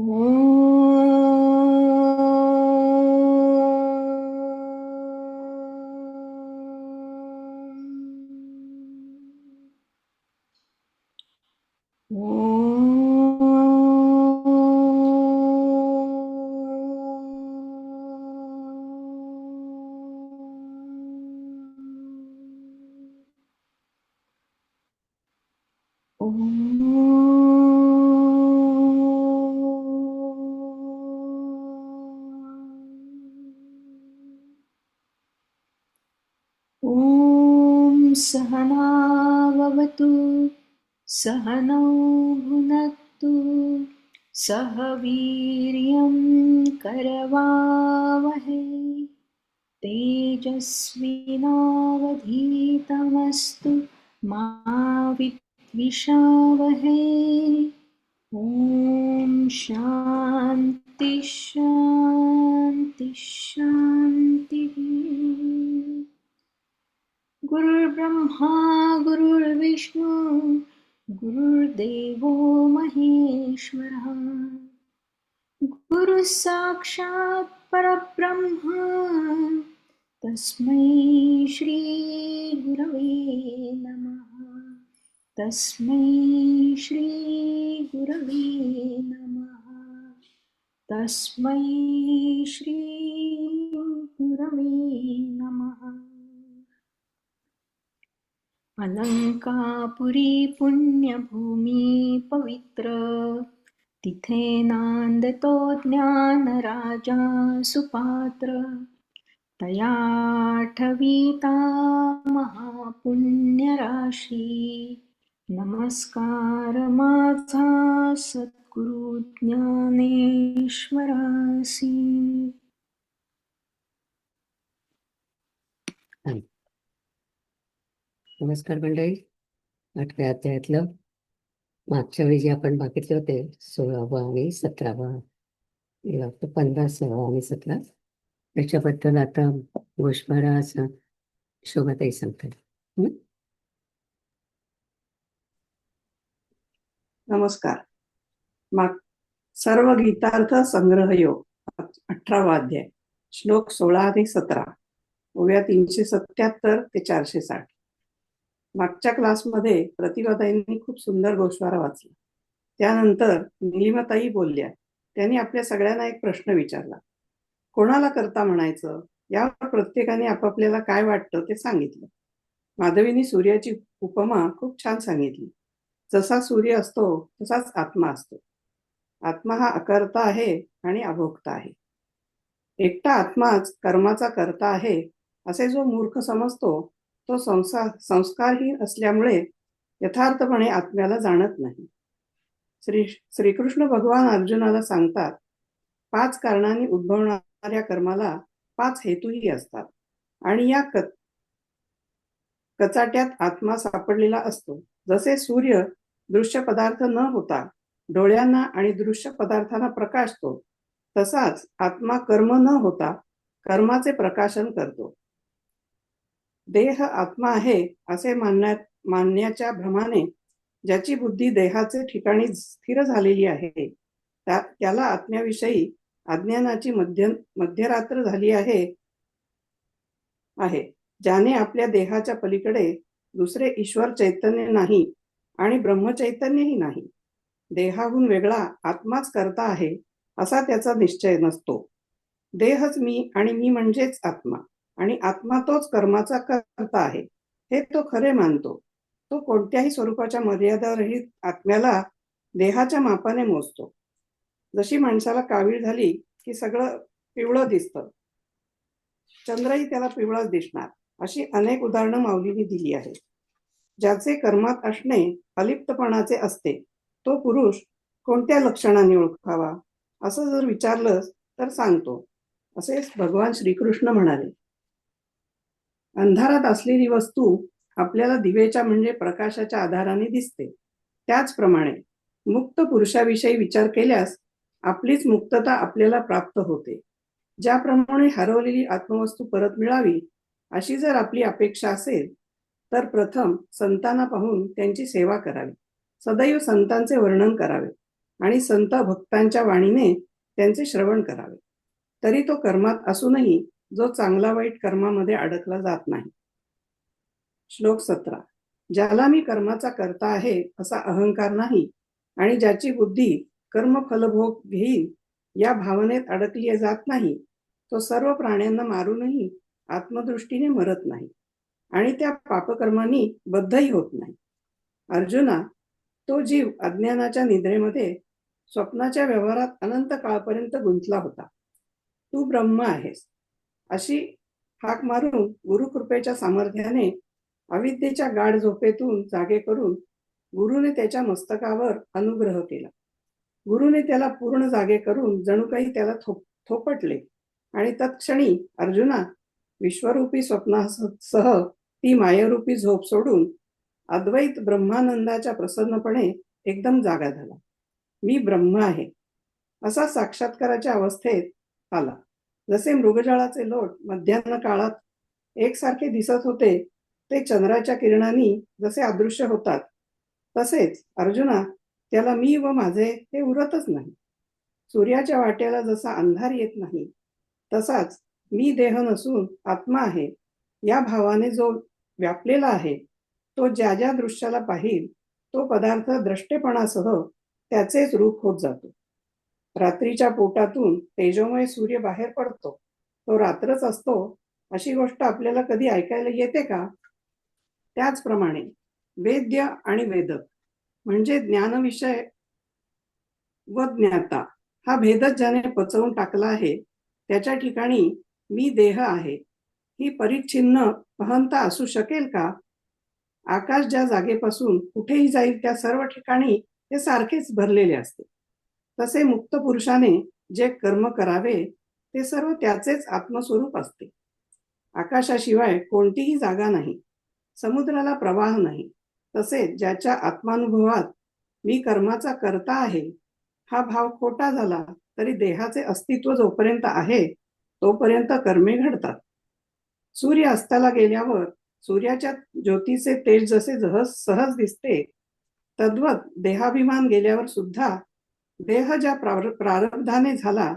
ॐ सहना भवतु सहनौ भुनक्तु सह वीर्यं करवावहै तेजस्विनावधीतमस्तु मा विद्विषावहै। ॐ शान्ति शान्ति शान्तिः। गुरुर्ब्रह्मा गुरुर्विष्णु गुरुर्देवो महेश्वरः गुरुः साक्षात् परब्रह्म तस्मै श्री गुरवे नमः। तस्मै श्री गुरवे नमः। तस्मै श्री गुरवे नमः। अलंकापुरी पुण्यभूमी पवित्र तिथे नांदतो ज्ञानराजा सुपात्र तया ठविता महापुण्यराशी नमस्कार माझा सद्गुरु ज्ञानेश्वरासी। नमस्कार मंडळी. 8व्या अध्यायातलं मागच्या वेळी जे आपण बघितले होते 16वा आणि 17वा 15 आणि 17 त्याच्याबद्दल आता गोष्पराज शोभाताई सांगतात. नमस्कार. सर्व गीतार्थ संग्रह योग 18वा अध्याय श्लोक 16 आणि 17 ओव्या 377 ते 460. मागच्या क्लासमध्ये प्रतिभाताईंनी खूप सुंदर गोषवारा वाचला. त्यानंतर निलिमाताई बोलल्या. त्यांनी आपल्या सगळ्यांना एक प्रश्न विचारला. कोणाला कर्ता म्हणायचं यावर प्रत्येकाने आपापल्याला काय वाटतं ते सांगितलं. माधवींनी सूर्याची उपमा खूप छान सांगितली. जसा सूर्य असतो तसाच आत्मा असतो. आत्मा हा अकर्ता आहे आणि अभोक्ता आहे. एकटा आत्माच कर्माचा कर्ता आहे असे जो मूर्ख समजतो तो संस्कारहीन असल्यामुळे यथार्थपणे आत्म्याला जाणत नाही. श्रीकृष्ण भगवान अर्जुनाला सांगतात, 5 कारणांनी उद्भवणाऱ्या कर्माला 5 हेतूही असतात आणि या कचाट्यात आत्मा सापडलेला असतो. जसे सूर्य दृश्य पदार्थ न होता डोळ्यांना आणि दृश्य पदार्थांना प्रकाशतो, तसाच आत्मा कर्म न होता कर्माचे प्रकाशन करतो. देह आत्मा आहे असे मानण्याच्या भ्रमाने ज्याची बुद्धी देहाचे ठिकाणी स्थिर झालेली आहे त्याला आत्म्याविषयी अज्ञानाची मध्यरात्र झाली आहे. ज्याने आपल्या देहाच्या पलीकडे दुसरे ईश्वर चैतन्य नाही आणि ब्रह्मचैतन्यही नाही. देहाहून वेगळा आत्माच करता आहे असा त्याचा निश्चय नसतो. देहच मी आणि मी म्हणजेच आत्मा आणि आत्मा तोच कर्माचा कर्ता आहे हे तो खरे मानतो. तो कोणत्याही स्वरूपाच्या मर्यादारहित आत्म्याला देहाच्या मापाने मोजतो. जशी माणसाला कावीळ झाली की सगळं पिवळं दिसतं, चंद्रही त्याला पिवळाच दिसणार, अशी अनेक उदाहरणं माऊलींनी दिली आहेत. ज्याचे कर्मात असणे अलिप्तपणाचे असते तो पुरुष कोणत्या लक्षणाने ओळखावा असं जर विचारलं तर सांगतो, असे भगवान श्रीकृष्ण म्हणाले. अंधारात असलेली वस्तू आपल्याला दिवेच्या म्हणजे प्रकाशाच्या आधाराने दिसते. त्याचप्रमाणे मुक्त पुरुषाविषयी विचार केल्यास आपलीच मुक्तता आपल्याला प्राप्त होते. ज्याप्रमाणे हरवलेली आत्मवस्तू परत मिळावी अशी जर आपली अपेक्षा असेल तर प्रथम संतांना पाहून त्यांची सेवा करावी, सदैव संतांचे वर्णन करावे आणि संत भक्तांच्या वाणीने त्यांचे श्रवण करावे. तरी तो कर्मात असूनही जो चांगला वाईट कर्मामध्ये अडकला जात नाही. श्लोक 17. ज्याला मी कर्माचा करता आहे असा अहंकार नाही आणि ज्याची बुद्धी कर्मफलभोग घेईल या भावनेत अडकली जात नाही, तो सर्व प्राण्यांना मारूनही आत्मदृष्टीने मरत नाही आणि त्या पापकर्मांनी बद्धही होत नाही. अर्जुना, तो जीव अज्ञानाच्या निद्रेमध्ये स्वप्नाच्या व्यवहारात अनंत काळपर्यंत गुंतला होता. तू ब्रह्म आहेस अशी हाक मारून गुरुकृपेच्या सामर्थ्याने अविद्येच्या गाढ झोपेतून जागे करून गुरुने त्याच्या मस्तकावर अनुग्रह केला. गुरुने त्याला पूर्ण जागे करून जणू काही त्याला थोपटले आणि तत्क्षणी अर्जुना, विश्वरूपी स्वप्नासह ती मायरूपी झोप सोडून अद्वैत ब्रह्मानंदाच्या प्रसन्नपणे एकदम जागा झाला. मी ब्रह्म आहे असा साक्षात्काराच्या अवस्थेत आला. जसे मृगजळाचे लोट मध्यान्ह काळात एकसारखे दिसत होते ते चंद्राच्या किरणांनी जसे अदृश्य होतात, तसेच अर्जुना त्याला मी व माझे हे उरतच नाही. सूर्याच्या वाट्याला जसा अंधार येत नाही तसाच मी देह नसून आत्मा आहे या भावाने जो व्यापलेला आहे, तो ज्या ज्या दृश्याला पाहिल तो पदार्थ द्रष्टेपणासह त्याचेच रूप होत जातो. रात्रीच्या पोटातून तेजोमय सूर्य बाहेर पडतो, तो रात्रच असतो अशी गोष्ट आपल्याला कधी ऐकायला येते का? त्याचप्रमाणे वेद्य आणि वेदक म्हणजे ज्ञानविषय व ज्ञाता हा भेदच ज्याने पचवून टाकला आहे, त्याच्या ठिकाणी मी देह आहे ही परिच्छिन्न अहंता असू शकेल का? आकाश ज्या जागेपासून कुठेही जाईल त्या सर्व ठिकाणी ते सारखेच भरलेले असते. तसे मुक्त पुरुषाने जे कर्म करावे ते सर्व त्याचेच आत्मस्वरूप असते. आकाशाशिवाय कोणतीही जागा नाही, समुद्राला प्रवाह नाही. तसेच ज्याच्या आत्मानुभवात मी कर्माचा करता आहे हा भाव खोटा झाला तरी देहाचे अस्तित्व जोपर्यंत आहे तोपर्यंत कर्मे घडतात. सूर्य अस्ताला गेल्यावर सूर्याच्या ज्योतीचे तेज जसे सहज दिसते, तद्वत देहाभिमान गेल्यावर सुद्धा देह ज्या प्रारब्धाने झाला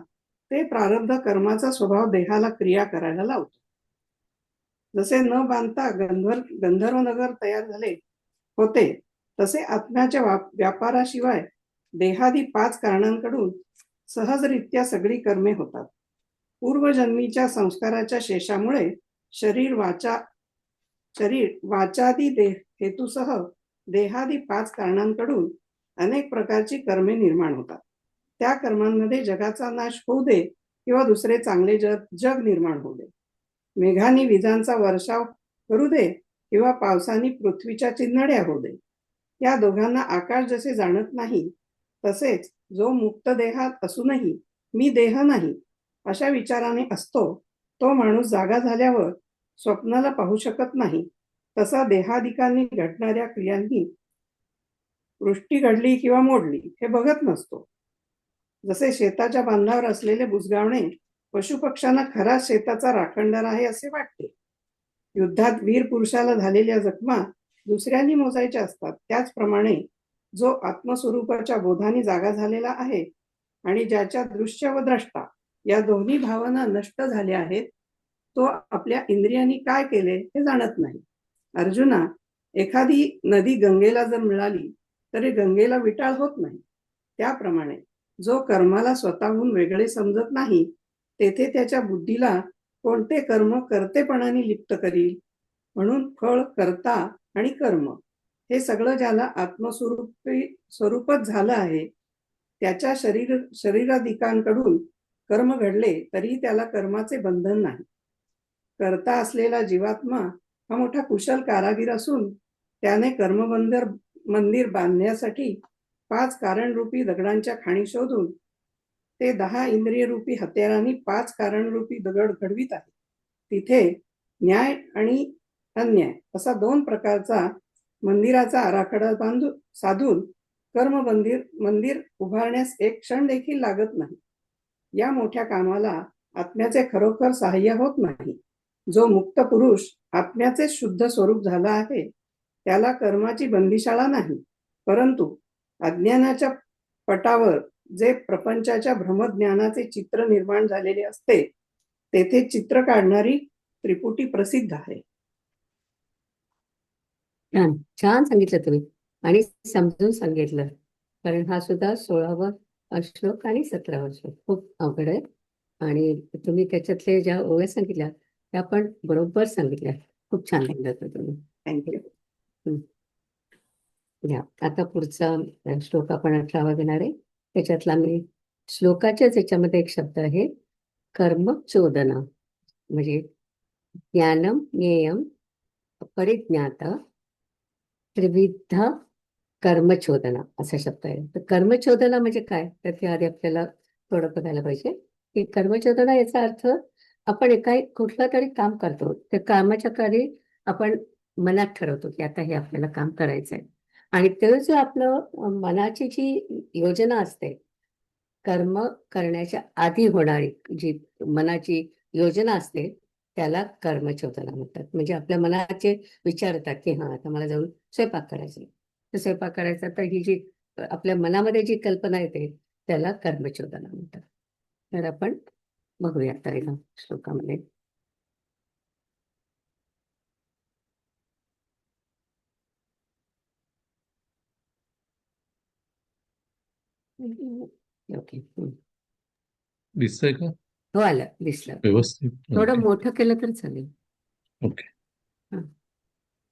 ते प्रारब्ध कर्माचा स्वभाव देहाला क्रिया करायला लावतो. जसे न बांधता गंधर्व नगर तयार झाले होते, तसे आत्म्याच्या व्यापाराशिवाय देहादी 5 कारणांकडून सहजरित्या सगळी कर्मे होतात. पूर्वजन्मीच्या संस्काराच्या शेषामुळे शरीर वाचादी हेतूसह देहादी 5 कारणांकडून अनेक प्रकारची कर्मे निर्माण होतात. त्या कर्मांमध्ये जगाचा नाश होऊ दे किंवा दुसरे चांगले जग निर्माण होऊ दे, मेघांनी विजांचा वर्षाव करू दे किंवा पावसाने पृथ्वीच्या चिन्हड्या होऊ दे, या दोघांना आकाश जसे जाणत नाही तसेच जो मुक्त देहात असूनही मी देह नाही अशा विचाराने असतो, तो माणूस जागा झाल्यावर स्वप्नाला पाहू शकत नाही. तसा देहादिकांनी घडणाऱ्या क्रियांनी वृष्टी घडली किंवा मोडली हे बघत नसतो. जसे शेताच्या बांधावर असलेले बुजगावणे पशुपक्ष्यांना खरा शेताचा राखणदार आहे असे वाटते. युद्धात वीर पुरुषाला झालेल्या जखमा दुसऱ्यांनी मोजायच्या असतात. त्याचप्रमाणे जो आत्मस्वरूपाच्या बोधाने जागा झालेला आहे आणि ज्याच्या दृश्य व द्रष्टा या दोन्ही भावना नष्ट झाल्या आहेत, तो आपल्या इंद्रियांनी काय केले हे जाणत नाही. अर्जुना, एखादी नदी गंगेला जर मिळाली तरी गंगेला विटाळ होत नाही. त्याप्रमाणे जो कर्माला स्वतःहून वेगळे समजत नाही, तेथे त्याच्या बुद्धीला कोणते कर्म कर्तेपणाने लिप्त करील. म्हणून फळ, कर्ता आणि कर्म हे सगळं ज्याला स्वरूपच झालं आहे, त्याच्या शरीरादिकांकडून कर्म घडले तरी त्याला कर्माचे बंधन नाही. कर्ता असलेला जीवात्मा हा मोठा कुशल कारागीर असून त्याने मंदिर बांधण्यासाठी 5 कारणरूपी दगडांच्या खाणी शोधून ते 10 इंद्रिय रूपी हत्यारांनी 5 कारणरूपी दगड घडवीत आहे. तिथे न्याय आणि अन्याय असा 2 प्रकारचा मंदिराचा आराखडा साधून मंदिर उभारण्यास एक क्षण देखील लागत नाही. या मोठ्या कामाला आत्म्याचे खरोखर सहाय्य होत नाही. जो मुक्त पुरुष आत्म्याचे शुद्ध स्वरूप झाला आहे त्याला कर्माची बंदिशाळा नाही, परंतु अज्ञानाच्या पटावर जे प्रपंचाच्या भ्रमज्ञानाचे चित्र निर्माण झालेले असते तेथे चित्र काढणारी त्रिपुटी प्रसिद्ध आहे. छान छान सांगितलं तुम्ही आणि समजून सांगितलं, कारण हा सुद्धा 16वा श्लोक आणि 17वा श्लोक खूप अवघड आहे. आणि तुम्ही त्याच्यातले ज्या ओव्या सांगितल्या त्या पण बरोबर सांगितल्या. खूप छान सांगितलं तुम्ही. थँक्यू. हम्म. या आता पुढचा श्लोक आपण 18वा घेणार आहे. त्याच्यातला मी श्लोकाच्याच याच्यामध्ये एक शब्द आहे, कर्मचोदना, म्हणजे ज्ञानम ज्ञेयम परिज्ञाता त्रिविध कर्मचोदना असा शब्द आहे. तर कर्मचोदना म्हणजे काय, तर ते आधी आपल्याला थोडं बघायला पाहिजे की कर्मचोदना याचा अर्थ आपण कुठलं तरी काम करतो, त्या कामाच्या कार्य आपण मनात ठरवतो की आता हे आपल्याला काम करायचं आहे, आणि ते जो आपलं मनाची जी योजना असते, कर्म करण्याच्या आधी होणारी जी मनाची योजना असते त्याला कर्मचोदना म्हणतात. म्हणजे आपल्या मनाचे विचार येतात की हा आता मला जाऊन स्वयंपाक करायचा आहे. तर स्वयंपाक करायचा, तर ही जी आपल्या मनामध्ये जी कल्पना येते त्याला कर्मचोदना म्हणतात. तर आपण बघूया आता या श्लोकामध्ये. ओके. दिसतंय का हो, आलं, दिसलं. व्यवस्थित? थोडं ओके मोठं केलं तर चालेल. ओके. हा,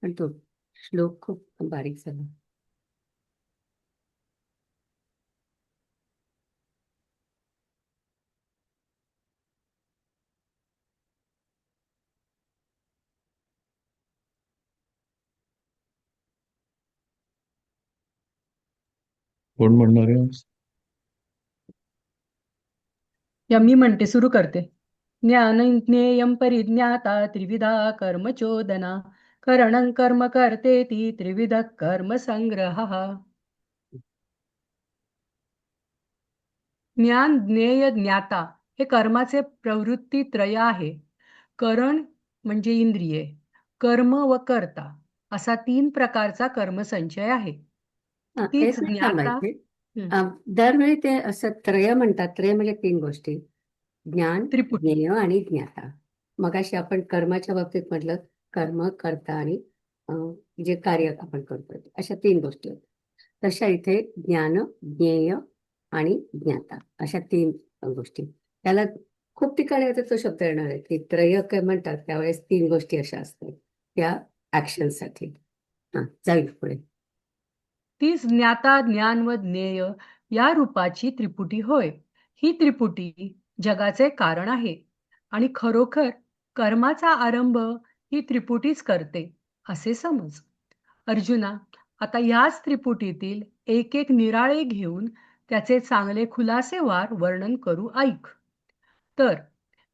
पण तो श्लोक खूप बारीक झाला. कोण म्हणणार आहे आज? या मी म्हणते, सुरू करते. ज्ञान ज्ञेयम परिज्ञाता त्रिविधा कर्मचोदना करणं कर्म कर्तेति त्रिविध कर्म संग्रह. ज्ञान ज्ञेय ज्ञाता हे कर्माचे प्रवृत्ती त्रय आहे. करण म्हणजे इंद्रिये, कर्म व कर्ता असा 3 प्रकारचा कर्मसंचय आहे. तीच एक मिनिट ज्ञाता. थांबायचे. दरवेळी ते असं त्रय म्हणतात. त्रय म्हणजे 3 गोष्टी, ज्ञान, त्रिपुटी. ज्ञेय आणि ज्ञाता. मगाशी आपण कर्माच्या बाबतीत म्हटलं, कर्म, कर्ता आणि जे कार्य आपण करतो अशा 3 गोष्टी आहेत. तशा इथे ज्ञान, ज्ञेय आणि ज्ञाता अशा 3 गोष्टी. त्याला खूप ठिकाणी आता तो शब्द येणार आहे की त्रय काय म्हणतात, त्यावेळेस 3 गोष्टी अशा असतात त्या ऍक्शनसाठी. जाईल पुढे. तीच ज्ञाता, ज्ञान व ज्ञेय या रूपाची त्रिपुटी होय. ही त्रिपुटी जगाचे कारण आहे आणि खरोखर कर्माचा आरंभ ही त्रिपुटीच करते असे समज. अर्जुना, आता याच त्रिपुटीतील एक एक निराळे घेऊन त्याचे चांगले खुलासेवार वर्णन करू, ऐक. तर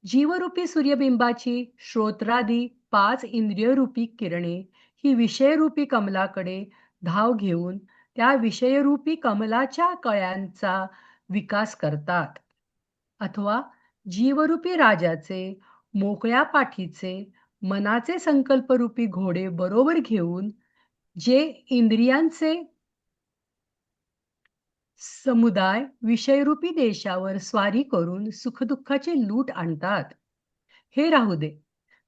जीवरूपी सूर्यबिंबाची श्रोत्रादी 5 इंद्रियरूपी किरणे ही विषयरूपी कमलाकडे धाव घेऊन त्या विषयरूपी कमलाच्या कळ्यांचा विकास करतात. अथवा जीवरूपी राजाचे मोकळ्या पाठीचे मनाचे संकल्परूपी घोडे बरोबर घेऊन जे इंद्रियांचे समुदाय विषयरूपी देशावर स्वारी करून सुखदुःखाची लूट आणतात. हे राहू दे.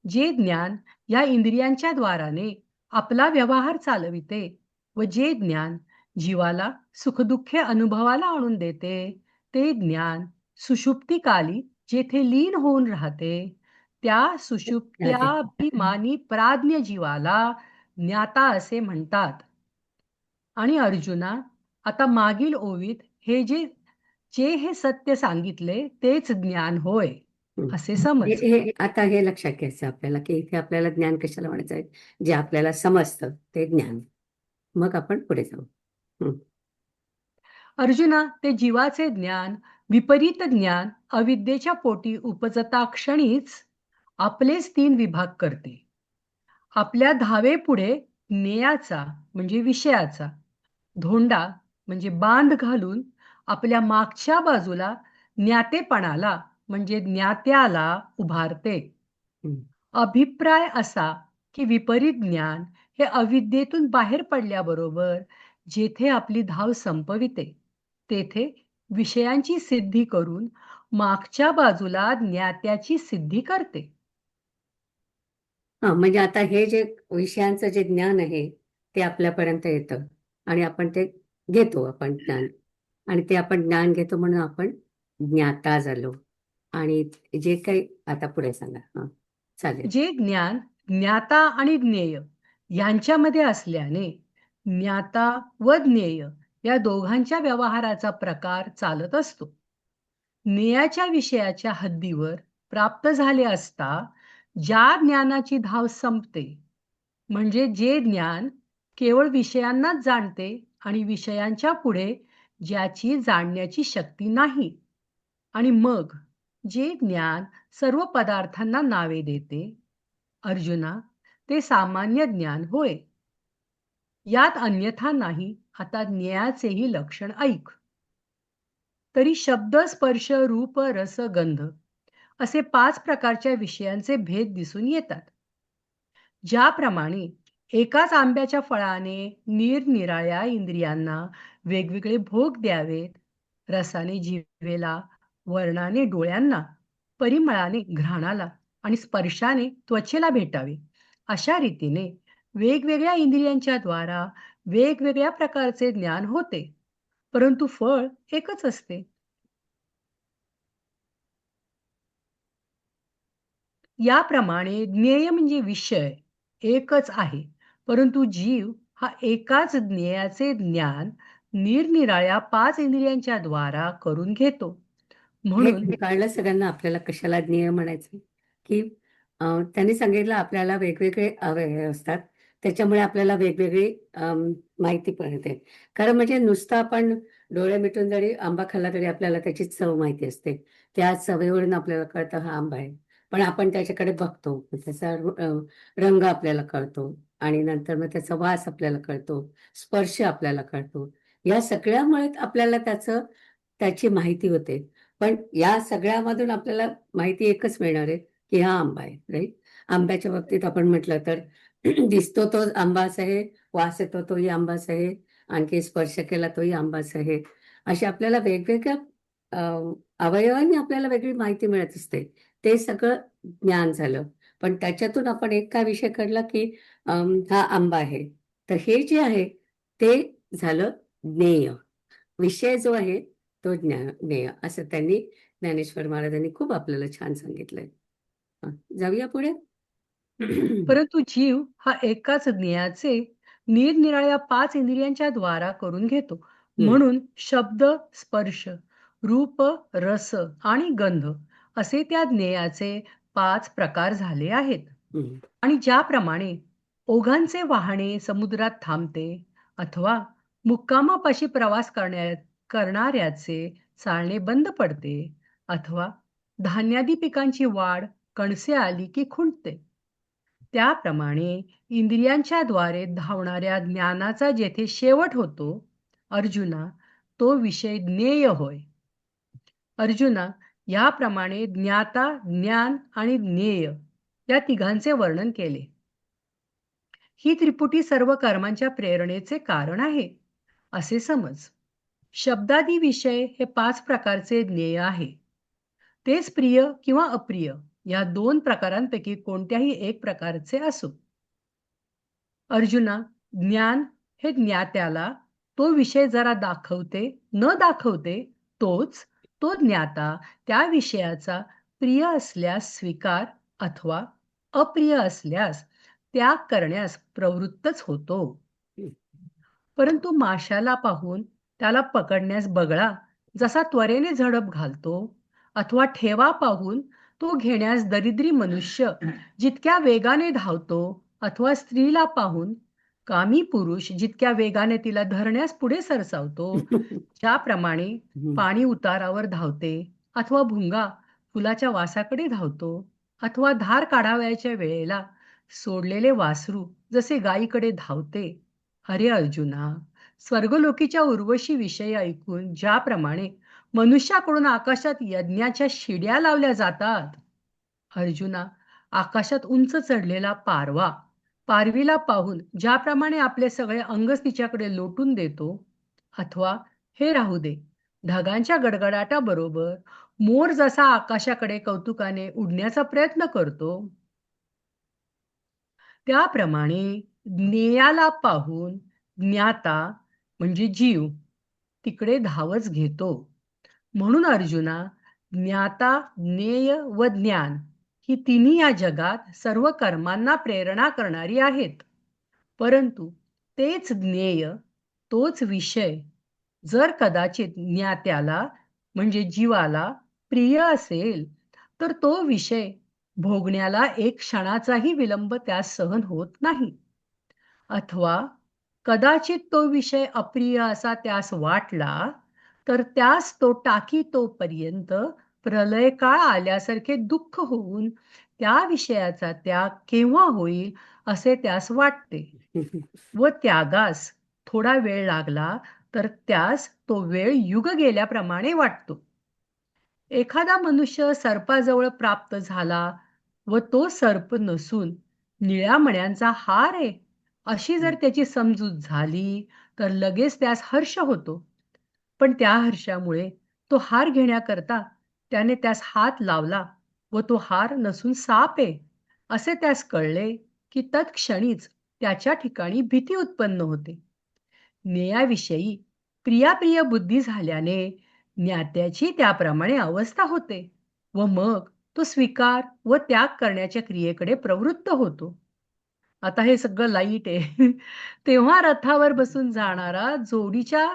जे ज्ञान या इंद्रियांच्या द्वाराने आपला व्यवहार चालविते व जे ज्ञान जीवाला सुखदुःखे अनुभवाला आणून देते, ते ज्ञान सुषुप्तिकाली जेथे लीन होऊन राहते, त्या सुषुप्त्याभिमानी प्राज्ञ जीवाला ज्ञाता असे म्हणतात. आणि अर्जुना, आता मागील ओवीत हे जे जे हे सत्य सांगितले तेच ज्ञान होय असे समज. आता हे लक्षात घ्यायचं आपल्याला की इथे आपल्याला ज्ञान कशाला म्हणायचं आहे, जे आपल्याला समजतं ते ज्ञान. मग आपण पुढे जाऊ. अर्जुना, ते जीवाचे ज्ञान विपरीत ज्ञान अविद्येच्या पोटी उपजता क्षणीच आपलेच 3 विभाग करते. आपल्या धावे पुढे ज्ञेयाचा म्हणजे विषयाचा धोंडा म्हणजे बांध घालून आपल्या मागच्या बाजूला ज्ञातेपणाला म्हणजे ज्ञात्याला उभारते. अभिप्राय असा की विपरीत ज्ञान हे अविद्येतून बाहेर पडल्याबरोबर जेथे आपली धाव संपविते तेथे विषयांची सिद्धी करून मागच्या बाजूला ज्ञात्याची सिद्धी करते. म्हणजे आता हे जे विषयांचं जे ज्ञान आहे ते आपल्यापर्यंत येतं आणि आपण ते घेतो आपण ज्ञान, आणि ते आपण ज्ञान घेतो म्हणून आपण ज्ञाता झालो. आणि जे काही आता पुढे सांगा. चालेल. जे ज्ञान ज्ञाता आणि ज्ञेय यांच्यामध्ये असल्याने ज्ञाता व ज्ञेय या दोघांच्या व्यवहाराचा प्रकार चालत असतो. ज्ञेयाच्या विषयाच्या हद्दीवर प्राप्त झाले असता ज्या ज्ञानाची धाव संपते, म्हणजे जे ज्ञान केवळ विषयांनाच जाणते आणि विषयांच्या पुढे ज्याची जाणण्याची शक्ती नाही, आणि मग जे ज्ञान सर्व पदार्थांना नावे देते, अर्जुना, ते सामान्य ज्ञान होय. यात अन्यथा नाही. आता ज्ञेयाचेही लक्षण ऐक. तरी शब्द, स्पर्श, रूप, रस, गंध असे 5 प्रकारच्या विषयांचे भेद दिसून येतात. ज्याप्रमाणे एकाच आंब्याच्या फळाने निरनिराळ्या इंद्रियांना वेगवेगळे भोग द्यावेत, रसाने जिभेला, वर्णाने डोळ्यांना, परिमळाने घ्राणाला आणि स्पर्शाने त्वचेला भेटावे, अशा रीतीने वेगवेगळ्या इंद्रियांच्या द्वारा वेगवेगळ्या प्रकारचे ज्ञान होते, परंतु फळ एकच असते. याप्रमाणे ज्ञेय म्हणजे विषय एकच आहे, परंतु जीव हा एकाच ज्ञेयाचे ज्ञान निरनिराळ्या 5 इंद्रियांच्या द्वारा करून घेतो. म्हणून हे कळलं सगळ्यांना आपल्याला कशाला ज्ञेय म्हणायचं, की त्यांनी सांगितलं आपल्याला वेगवेगळे अवयव असतात, त्याच्यामुळे आपल्याला वेगवेगळी माहिती पडते. कारण म्हणजे नुसतं आपण डोळे मिटून जरी आंबा खाल्ला तरी आपल्याला त्याची चव माहिती असते. त्या चवेवरून आपल्याला कळतं हा आंबा आहे. पण आपण त्याच्याकडे बघतो, त्याचा रंग आपल्याला कळतो आणि नंतर मग त्याचा वास आपल्याला कळतो, स्पर्श आपल्याला कळतो. या सगळ्यामुळे आपल्याला त्याची माहिती होते. पण या सगळ्यामधून आपल्याला माहिती एकच मिळणार आहे की हा आंबा आहे, राईट. आंब्याच्या बाबतीत आपण म्हटलं तर दिसतो तो आंबाच आहे, वास येतो तोही आंबाच आहे, आणखी स्पर्श केला तोही आंबाच आहे. अशी आपल्याला वेगवेगळ्या अवयवांनी आपल्याला वेगळी माहिती मिळत असते. ते सगळं ज्ञान झालं. पण त्याच्यातून आपण एक काय विषय काढला की हा आंबा आहे, तर हे जे आहे ते झालं ज्ञेय. विषय जो आहे तो ज्ञेय, असं त्यांनी ज्ञानेश्वर महाराजांनी खूप आपल्याला छान सांगितलंय. जाऊया पुढे. परंतु जीव हा एकाच ज्ञेयाचे निरनिराळ्या 5 इंद्रियांच्या द्वारा करून घेतो. म्हणून शब्द, स्पर्श, रूप, रस आणि गंध असे त्या ज्ञेयाचे 5 प्रकार झाले आहेत. आणि ज्याप्रमाणे ओघांचे वाहने समुद्रात थांबते, अथवा मुक्कामापाशी प्रवास करणाऱ्याचे चालणे बंद पडते, अथवा धान्यादी पिकांची वाढ कणसे आली की खुंटते, त्याप्रमाणे इंद्रियांच्या द्वारे धावणाऱ्या ज्ञानाचा जेथे शेवट होतो, अर्जुना, तो विषय ज्ञेय होय. अर्जुना, याप्रमाणे ज्ञाता, ज्ञान आणि ज्ञेय या तिघांचे वर्णन केले. ही त्रिपुटी सर्व कर्मांच्या प्रेरणेचे कारण आहे, असे समज. शब्दादी विषय हे 5 प्रकारचे ज्ञेय आहे. तेच प्रिय किंवा अप्रिय या 2 प्रकारांपैकी कोणत्याही एक प्रकारचे असो. अर्जुना, ज्ञान हे ज्ञात्याला तो विषय जरा दाखवते न दाखवते, तो ज्ञाता त्या विषयाचा प्रिय असल्यास स्वीकार अथवा अप्रिय असल्यास त्याग करण्यास प्रवृत्तच होतो. परंतु माशाला पाहून त्याला पकडण्यास बगळा जसा त्वरेने झडप घालतो, अथवा ठेवा पाहून तो घेण्यास दरिद्री मनुष्य जितक्या वेगाने धावतो, अथवा स्त्रीला पाहून कामी पुरुष जितक्या वेगाने तिला धरण्यास पुढे सरसावतो, ज्याप्रमाणे पाणी उतारावर धावते, अथवा भुंगा फुलाच्या वासाकडे धावतो, अथवा धार काढावयाच्या वेळेला सोडलेले वासरू जसे गायीकडे धावते. अरे अर्जुना, स्वर्गलोकीच्या उर्वशी विषयी ऐकून ज्याप्रमाणे मनुष्याकडून आकाशात यज्ञाच्या शिड्या लावल्या जातात, अर्जुना, आकाशात उंच चढलेला पारवीला पाहून ज्याप्रमाणे आपले सगळे अंग तिच्याकडे लोटून देतो, अथवा हे राहू दे, ढगांच्या गडगडाटाबरोबर मोर जसा आकाशाकडे कौतुकाने उडण्याचा प्रयत्न करतो, त्याप्रमाणे ज्ञेयाला पाहून ज्ञाता म्हणजे जीव तिकडे धावच घेतो. म्हणून अर्जुना, ज्ञाता, ज्ञेय व ज्ञान ही तिन्ही या जगात सर्व कर्मांना प्रेरणा करणारी आहेत. परंतु तेच ज्ञेय, तोच विषय जर कदाचित ज्ञात्याला म्हणजे जीवाला प्रिय असेल, तर तो विषय भोगण्याला एक क्षणाचाही विलंब त्यास सहन होत नाही. अथवा कदाचित तो विषय अप्रिय असा त्यास वाटला, तर त्यास तो टाकीतोपर्यंत प्रलयकाळ आल्यासारखे दुःख होऊन त्या विषयाचा त्याग केव्हा होईल असे त्यास वाटते. व त्यागास थोडा वेळ लागला तर त्यास तो वेळ युग गेल्याप्रमाणे वाटतो. एखादा मनुष्य सर्पाजवळ प्राप्त झाला व तो सर्प नसून निळ्या मण्यांचा हार आहे अशी जर त्याची समजूत झाली, तर लगेच त्यास हर्ष होतो. पण त्या हर्षामुळे तो हार घेण्याकरता त्याने त्यास हात लावला व तो हार नसून साप आहे असे त्यास कळले, की तत्क्षणीच त्याच्या ठिकाणी भीती उत्पन्न होते. ज्ञेयाविषयी प्रियाप्रिय बुद्धी झाल्याने ज्ञात्याची त्याप्रमाणे अवस्था होते व मग तो स्वीकार व त्याग करण्याच्या क्रियेकडे प्रवृत्त होतो. आता हे सगळं लाईट आहे. तेव्हा रथावर बसून जाणारा जोडीच्या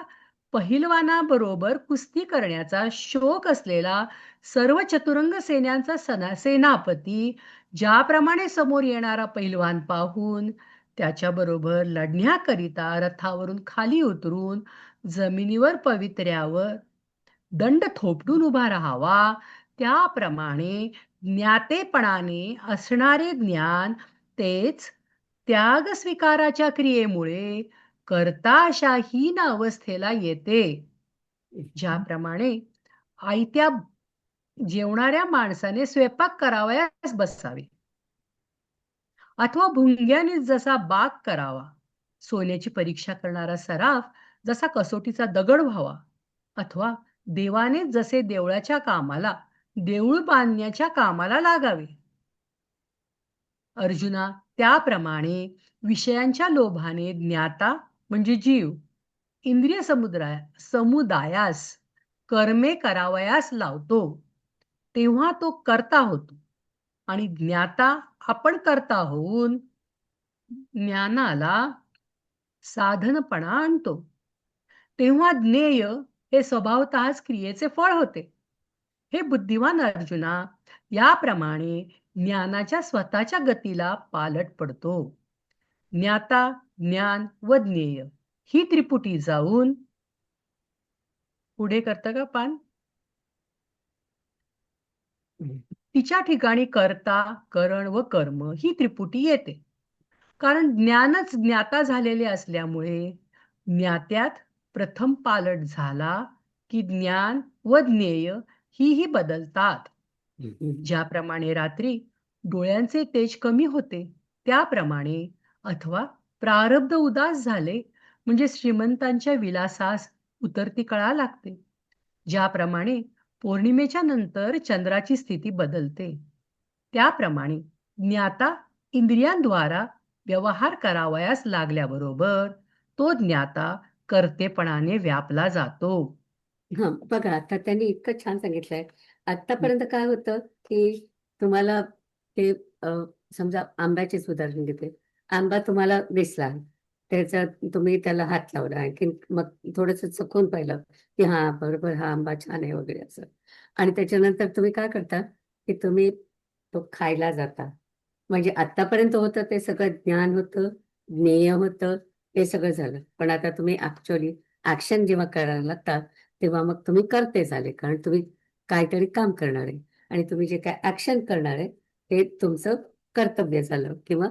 पहिलवानाबरोबर कुस्ती करण्याचा शौक असलेला सर्व चतुरंग सेनांचा सेनापती ज्याप्रमाणे समोर येणारा पहिलवान पाहून त्याच्याबरोबर लढण्याकरिता रथावरून खाली उतरून जमिनीवर पवित्र्यावर दंड थोपटून उभा राहावा, त्याप्रमाणे ज्ञातेपणाने असणारे ज्ञान तेच त्याग स्वीकाराच्या क्रियेमुळे करता अशा हीन अवस्थेला येते. ज्याप्रमाणे आयत्या जेवणाऱ्या माणसाने स्वयंपाक करावयास बसावे अथवा भुंग्याने जसा बाग करावा, सोन्याची परीक्षा करणारा सराफ जसा कसोटीचा दगड व्हावा, अथवा देवाने जसे देवळाच्या कामाला देऊळ बांधण्याच्या कामाला लागावे. अर्जुना, त्याप्रमाणे विषयांच्या लोभाने ज्ञाता म्हणजे जीव इंद्रिय समुदायास कर्मे करावयास लावतो, तेव्हा तो कर्ता होतो. आणि ज्ञाता आपण कर्ता होऊन ज्ञानाला साधनपणा आणतो, तेव्हा ज्ञेय हे स्वभावतःच क्रियेचे फळ होते. हे बुद्धिवान अर्जुना, याप्रमाणे ज्ञानाच्या स्वतःच्या गतीला पालट पडतो. ज्ञाता, ज्ञान व ज्ञेय ही त्रिपुटी जाऊन पुढे करतं का पान? तिच्या ठिकाणी कर्ता, करण व कर्म ही त्रिपुटी येते. कारण ज्ञानच ज्ञाता झालेले असल्यामुळे ज्ञात्यात प्रथम पालट झाला की ज्ञान व ज्ञेय ही बदलतात. ज्याप्रमाणे रात्री डोळ्यांचे तेज कमी होते, त्याप्रमाणे अथवा प्रारब्ध उदास झाले म्हणजे श्रीमंतांच्या विलासास उतरती कळा लागते. ज्याप्रमाणे पौर्णिमेच्या नंतर चंद्राची स्थिती बदलते, त्याप्रमाणे ज्ञाता इंद्रियांद्वारा व्यवहार करावयास लागल्याबरोबर तो ज्ञाता कर्तेपणाने व्यापला जातो. हा बघा, आता त्यांनी इतकं छान सांगितलंय. आतापर्यंत काय होतं की तुम्हाला ते समजा आंब्याचेच उदाहरण घेते. आंबा तुम्हाला दिसला, त्याचा तुम्ही त्याला हात लावला, आणखी मग थोडंसं चखून पाहिलं की हा बरोबर हा आंबा छान आहे वगैरे असं. आणि त्याच्यानंतर तुम्ही काय करता की तुम्ही तो खायला जाता. म्हणजे आतापर्यंत होतं ते सगळं ज्ञान होतं, ज्ञेय होतं, ते सगळं झालं. पण आता तुम्ही ऍक्च्युअली ऍक्शन जेव्हा करायला लागता, तेव्हा मग तुम्ही करते झाले, कारण तुम्ही काहीतरी काम करणार आहे आणि तुम्ही जे काय ऍक्शन करणार आहे ते तुमचं कर्तव्य झालं किंवा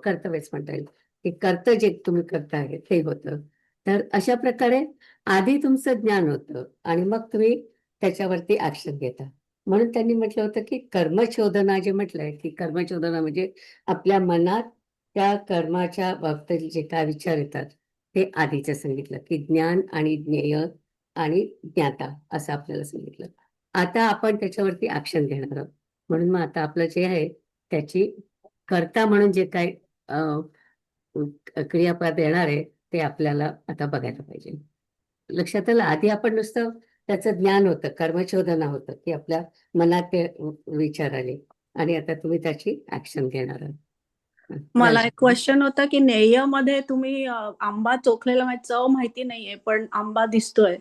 कर्तव्यच म्हणता येईल. ते कर्तव्य जे तुम्ही करताय ते होतं. तर अशा प्रकारे आधी तुमचं ज्ञान होतं आणि मग तुम्ही त्याच्यावरती ऍक्शन घेता. म्हणून त्यांनी म्हटलं होतं की कर्मचोदना, जे म्हटलंय की कर्मचोदना म्हणजे आपल्या मनात त्या कर्माच्या बाबतीत जे काय विचार येतात ते आधीचं सांगितलं की ज्ञान आणि ज्ञेय आणि ज्ञाता असं आपल्याला सांगितलं. आता आपण त्याच्यावरती ऍक्शन घेणार आहोत. म्हणून मग आता आपलं जे आहे त्याची कर्ता म्हणून जे काय क्रियापद येणार आहे ते आपल्याला आता बघायला पाहिजे. लक्षात आलं, आधी आपण नुसतं त्याचं ज्ञान होतं, कर्मचोदना होतं की आपल्या मनात ते विचार आले, आणि आता तुम्ही त्याची ऍक्शन घेणार आहात. मला राजू. एक क्वेश्चन होता की नेय मध्ये तुम्ही आंबा चोखलेला माहिती, चव माहिती नाहीये पण आंबा दिसतोय,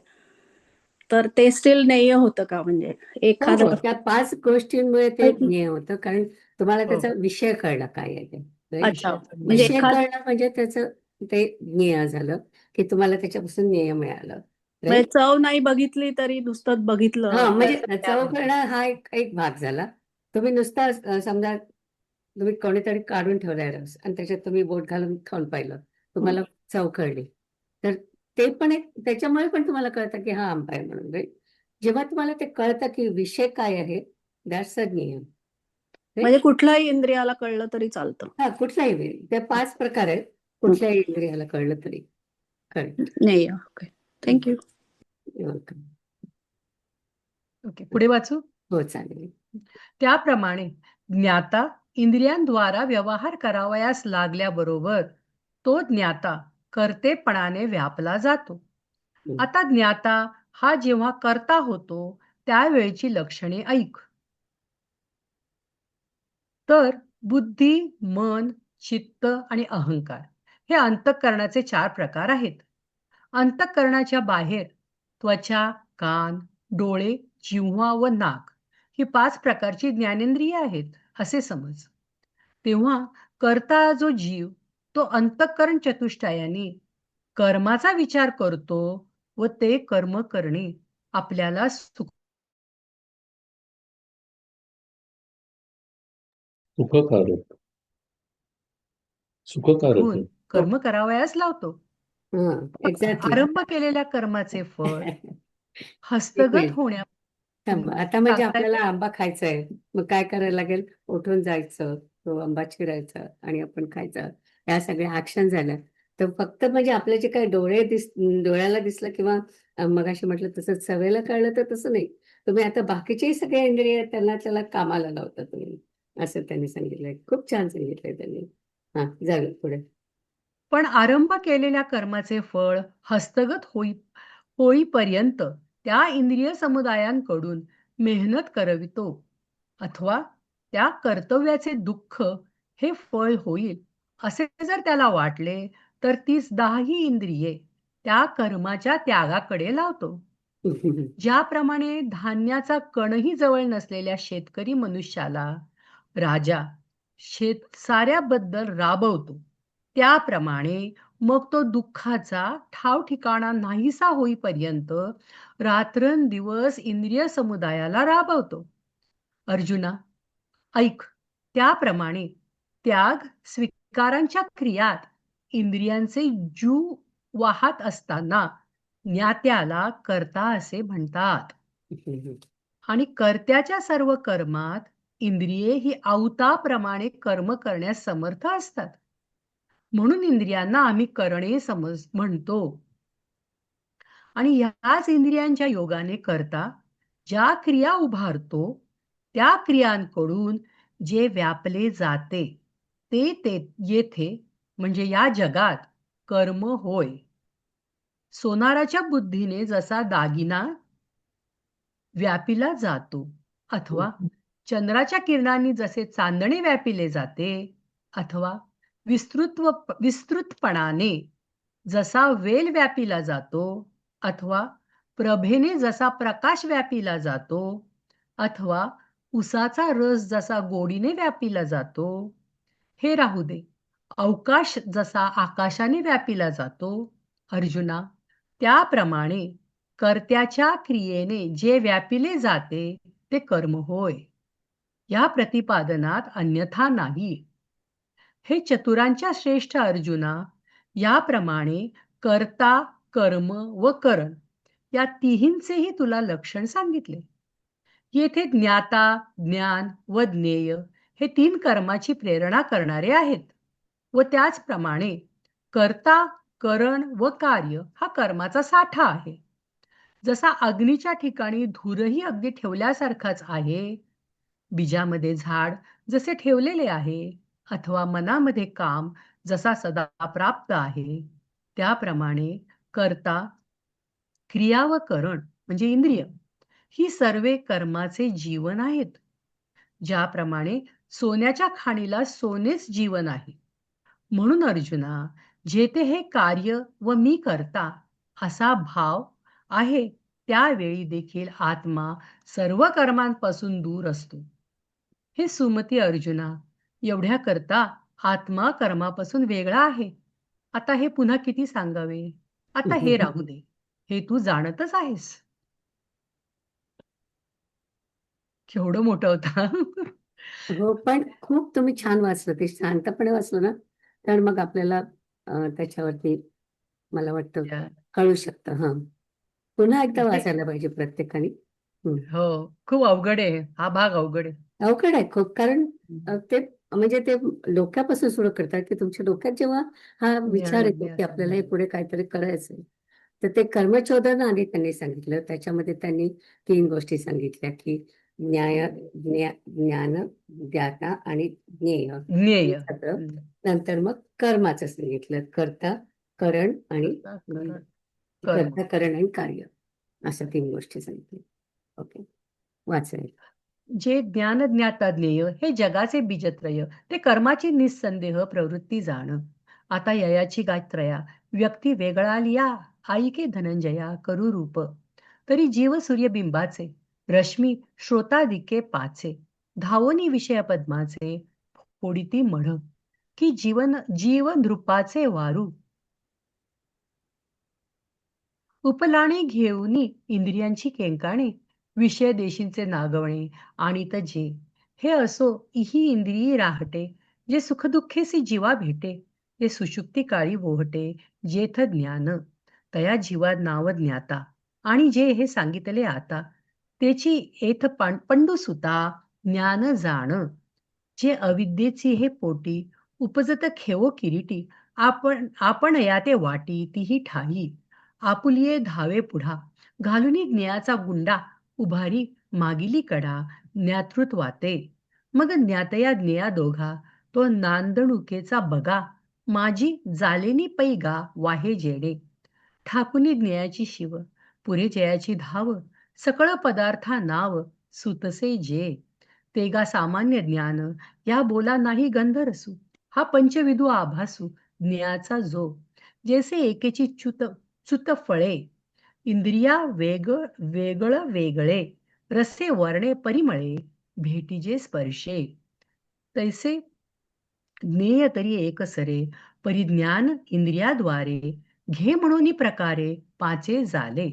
तर ते स्टील नेय होतं का? म्हणजे हो एखादं हो, त्या 5 गोष्टींमुळे ते ज्ञेय होतं, कारण तुम्हाला हो. त्याचा विषय कळला काय आहे ते. Right? अच्छा, विषयाचं म्हणजे विषय एखाद कळणं म्हणजे त्याचं ते ज्ञेय झालं की तुम्हाला त्याच्यापासून ज्ञेय मिळालं. म्हणजे राईट. चव नाही बघितली तरी नुसतं बघितलं हा, तर म्हणजे ज्ञान चव होतं. करणं हा एक भाग झाला. तुम्ही नुसता समजा तुम्ही कोणीतरी काढून ठेवलाय रस आणि त्याच्यात तुम्ही बोट घालून खाऊन पाहिलं, तुम्हाला चव कळली, तर ते पण एक त्याच्यामुळे पण तुम्हाला कळतं की हा आंबा आहे म्हणून. राईट. जेव्हा तुम्हाला ते कळतं की विषय काय आहे, दॅट्स अ ज्ञेय. म्हणजे कुठल्याही इंद्रियाला कळलं तरी चालतं. हा, कुठलाही वेळ ते 5 प्रकार आहेत, कुठल्याही इंद्रियाला कळलं तरी. करेक्ट. नेय. Okay, thank you. ओके, पुढे वाचू. हो, चालेल. त्याप्रमाणे ज्ञाता इंद्रियांद्वारा व्यवहार करावयास लागल्याबरोबर तो ज्ञाता कर्तेपणाने व्यापला जातो. आता ज्ञाता हा जेव्हा कर्ता होतो त्यावेळची लक्षणे ऐक. तर बुद्धी, मन, चित्त आणि अहंकार हे अंतःकरणाचे 4 प्रकार आहेत. अंतःकरणाच्या बाहेर त्वचा, कान, डोळे, जिव्हा व नाक ही 5 प्रकारची ज्ञानेंद्रिय आहेत असे समज. तेव्हा कर्ता जो जीव तो अंतःकरण चतुष्टयाने कर्माचा विचार करतो व ते कर्म करणे आपल्याला सुखकारक सुखकारक सुखून आहे. कर्म करावयास लावतो. हा, पण एक्झॅक्टली. आरंभ केलेल्या कर्माचे फळ एक हस्तगत मिनिट होण्यापूर्वी थांबा. आता म्हणजे सांगता आपल्याला येते. आंबा खायचा आहे, मग काय करायला लागेल? उठून जायचं, तो आंबा चिरायचा आणि आपण खायचा. या सगळ्या ऍक्शन झाल्या. तर फक्त म्हणजे आपले जे काही डोळ्याला दिसलं किंवा मगाशी म्हटलं तसं सवयीला कळलं, तर तसं नाही. तुम्ही आता बाकीचेही सगळे इंद्रिय त्याला कामाला लावता तुम्ही, असं त्यांनी सांगितलंय. खूप छान सांगितलंय त्यांनी. हा, झालं पुढे. पण आरंभ केलेल्या कर्माचे फळ हस्तगत होईपर्यंत त्या इंद्रिय समुदायांकडून मेहनत करवितो, अथवा त्या कर्तव्याचे दुःख हे फळ होईल असे जर त्याला वाटले, तर तीच 10ही इंद्रिये त्या कर्माच्या त्यागाकडे लावतो. ज्याप्रमाणे धान्याचा कणही जवळ नसलेल्या शेतकरी मनुष्याला राजा साऱ्याबद्दल राबवतो, त्याप्रमाणे मग तो दुःखाचा ठाव ठिकाणा नाहीसा होईपर्यंत रात्रंदिवस इंद्रिय समुदायाला राबवतो. अर्जुना, ऐक, त्याप्रमाणे त्याग स्वीकारांच्या क्रियात इंद्रियांचे जू वाहत असताना ज्ञात्याला कर्ता असे म्हणतात. आणि कर्त्याच्या सर्व कर्मात इंद्रिये ही अवताप्रमाणे कर्म करण्यास समर्थ असतात. म्हणून इंद्रियांना आम्ही करणे म्हणतो. आणि याच इंद्रियांच्या योगाने करता ज्या क्रिया उभारतो त्या क्रियांकडून जे व्यापले जाते ते येथे म्हणजे या जगात कर्म होय. सोनाराच्या बुद्धीने जसा दागिना व्यापिला जातो, अथवा चंद्राच्या किरणांनी जसे चांदणे व्यापिले जाते, अथवा विस्तृतपणाने जसा वेल व्यापिला जातो, अथवा प्रभेने जसा प्रकाश व्यापिला जातो, अथवा उसाचा रस जसा गोडीने व्यापिला जातो, हे राहू दे. अवकाश जसा आकाशाने व्यापिला जातो, अर्जुना, त्याप्रमाणे कर्त्याच्या क्रियेने जे व्यापिले जाते ते कर्म होय. या प्रतिपादनात अन्यथा नाही. हे चतुरांच्या श्रेष्ठ अर्जुना, याप्रमाणे कर्ता, कर्म व करण या तिहींचेही तुला लक्षण सांगितले. येथे ज्ञाता, ज्ञान व ज्ञेय हे 3 कर्माची प्रेरणा करणारे आहेत व त्याचप्रमाणे कर्ता, करण व कार्य हा कर्माचा साठा आहे. जसा अग्नीच्या ठिकाणी धूरही अगदी ठेवल्यासारखाच आहे, बीजामध्ये झाड जसे ठेवलेले आहे, अथवा मनामध्ये काम जसा सदा प्राप्त आहे, त्याप्रमाणे कर्ता, क्रिया व करण म्हणजे इंद्रिय ही सर्वे कर्माचे जीवन आहेत. ज्याप्रमाणे सोन्याच्या खाणीला सोनेच जीवन आहे, म्हणून अर्जुना, जेथे हे कार्य व मी करता असा भाव आहे, त्यावेळी देखील आत्मा सर्व कर्मांपासून दूर असतो. हे सुमती अर्जुना, एवढ्या करता आत्मा कर्मापासून वेगळा आहे. आता हे पुन्हा किती सांगावे? आता हे राहू दे, हे तू जाणतच आहेस. केवढं मोठं होतं. हो, पण खूप तुम्ही छान वाचलं. ते शांतपणे वाचलं ना, तर मग आपल्याला त्याच्यावरती मला वाटतं कळू शकतं. हां, पुन्हा एकदा ते वाचायला पाहिजे प्रत्येकाने. हो, खूप अवघड आहे. हा भाग अवघड आहे. अवघड आहे खूप, कारण ते म्हणजे ते डोक्यापासून सुरू करतात, की तुमच्या डोक्यात जेव्हा हा विचार येतो, की आपल्याला हे पुढे काहीतरी करायचंय, तर ते कर्मचोदन आधी त्यांनी सांगितलं. त्याच्यामध्ये त्यांनी 3 गोष्टी सांगितल्या, की ज्ञान, ज्ञाता आणि ज्ञेय हे ज्ञेय. सगळं. नंतर मग कर्माचं सांगितलं, कर्ता, करण आणि करण. कर्ता, करण आणि कार्य, अशा 3 गोष्टी सांगितल्या. ओके, वाचायला. जे ज्ञान ज्ञाता ज्ञेय हे जगाचे बीजत्रय, ते कर्माची निस्संदेह प्रवृत्ती जाण. आता ययाची गायत्रया व्यक्ती वेगळा लिया, आईके धनंजया करू रूप. तरी जीव सूर्यबिंबाचे रश्मी श्रोतादिके पाचे, धावोनी विषय पद्माचे फोडिती मढ. की जीव नृपाचे वारू, उपलाणे घेऊनी इंद्रियांची केंकाणे, विषय देशींचे नागवणे आणि जे हे असो इही इंद्रियी राहते, जे सुखदुःखेसी जीवा भेटे, ते सुषुप्ती काळी वोहटे, जेथ ज्ञान तया जीवा नाव ज्ञाता. आणि जे हे सांगितले आता, तेची एथ पंडुसुता ज्ञान जाण, जे अविद्येची हे पोटी उपजत खेवो किरीटी, आपण या ते वाटी तीही ठाई, आपुलिये धावे पुढा, घालुनी ज्ञाचा गुंडा, उभारी मागिली कडा, ज्ञातृत्वाते. मग ज्ञातया ज्ञेया दोघा, तो नांदणुकेचा बगा, माझी जालेनी पैगा वाहे जेडे. ठाकुनी ज्ञेयाची शिव, पुरे जयाची धाव, सकळ पदार्था नाव, सुतसे जे. तेगा सामान्य ज्ञान, या बोला नाही गंधरसू, हा पंचविदू आभासू, ज्ञाचा जो. जैसे एकेची च्युत फळे, इंद्रिया वेगळ वेगळे, रसे वर्णे परिमळे, भेटीजे स्पर्शे. तैसे ज्ञेय तरी एक सरे, परिज्ञान इंद्रियाद्वारे, घे म्हणून प्रकारे पाचे झाले.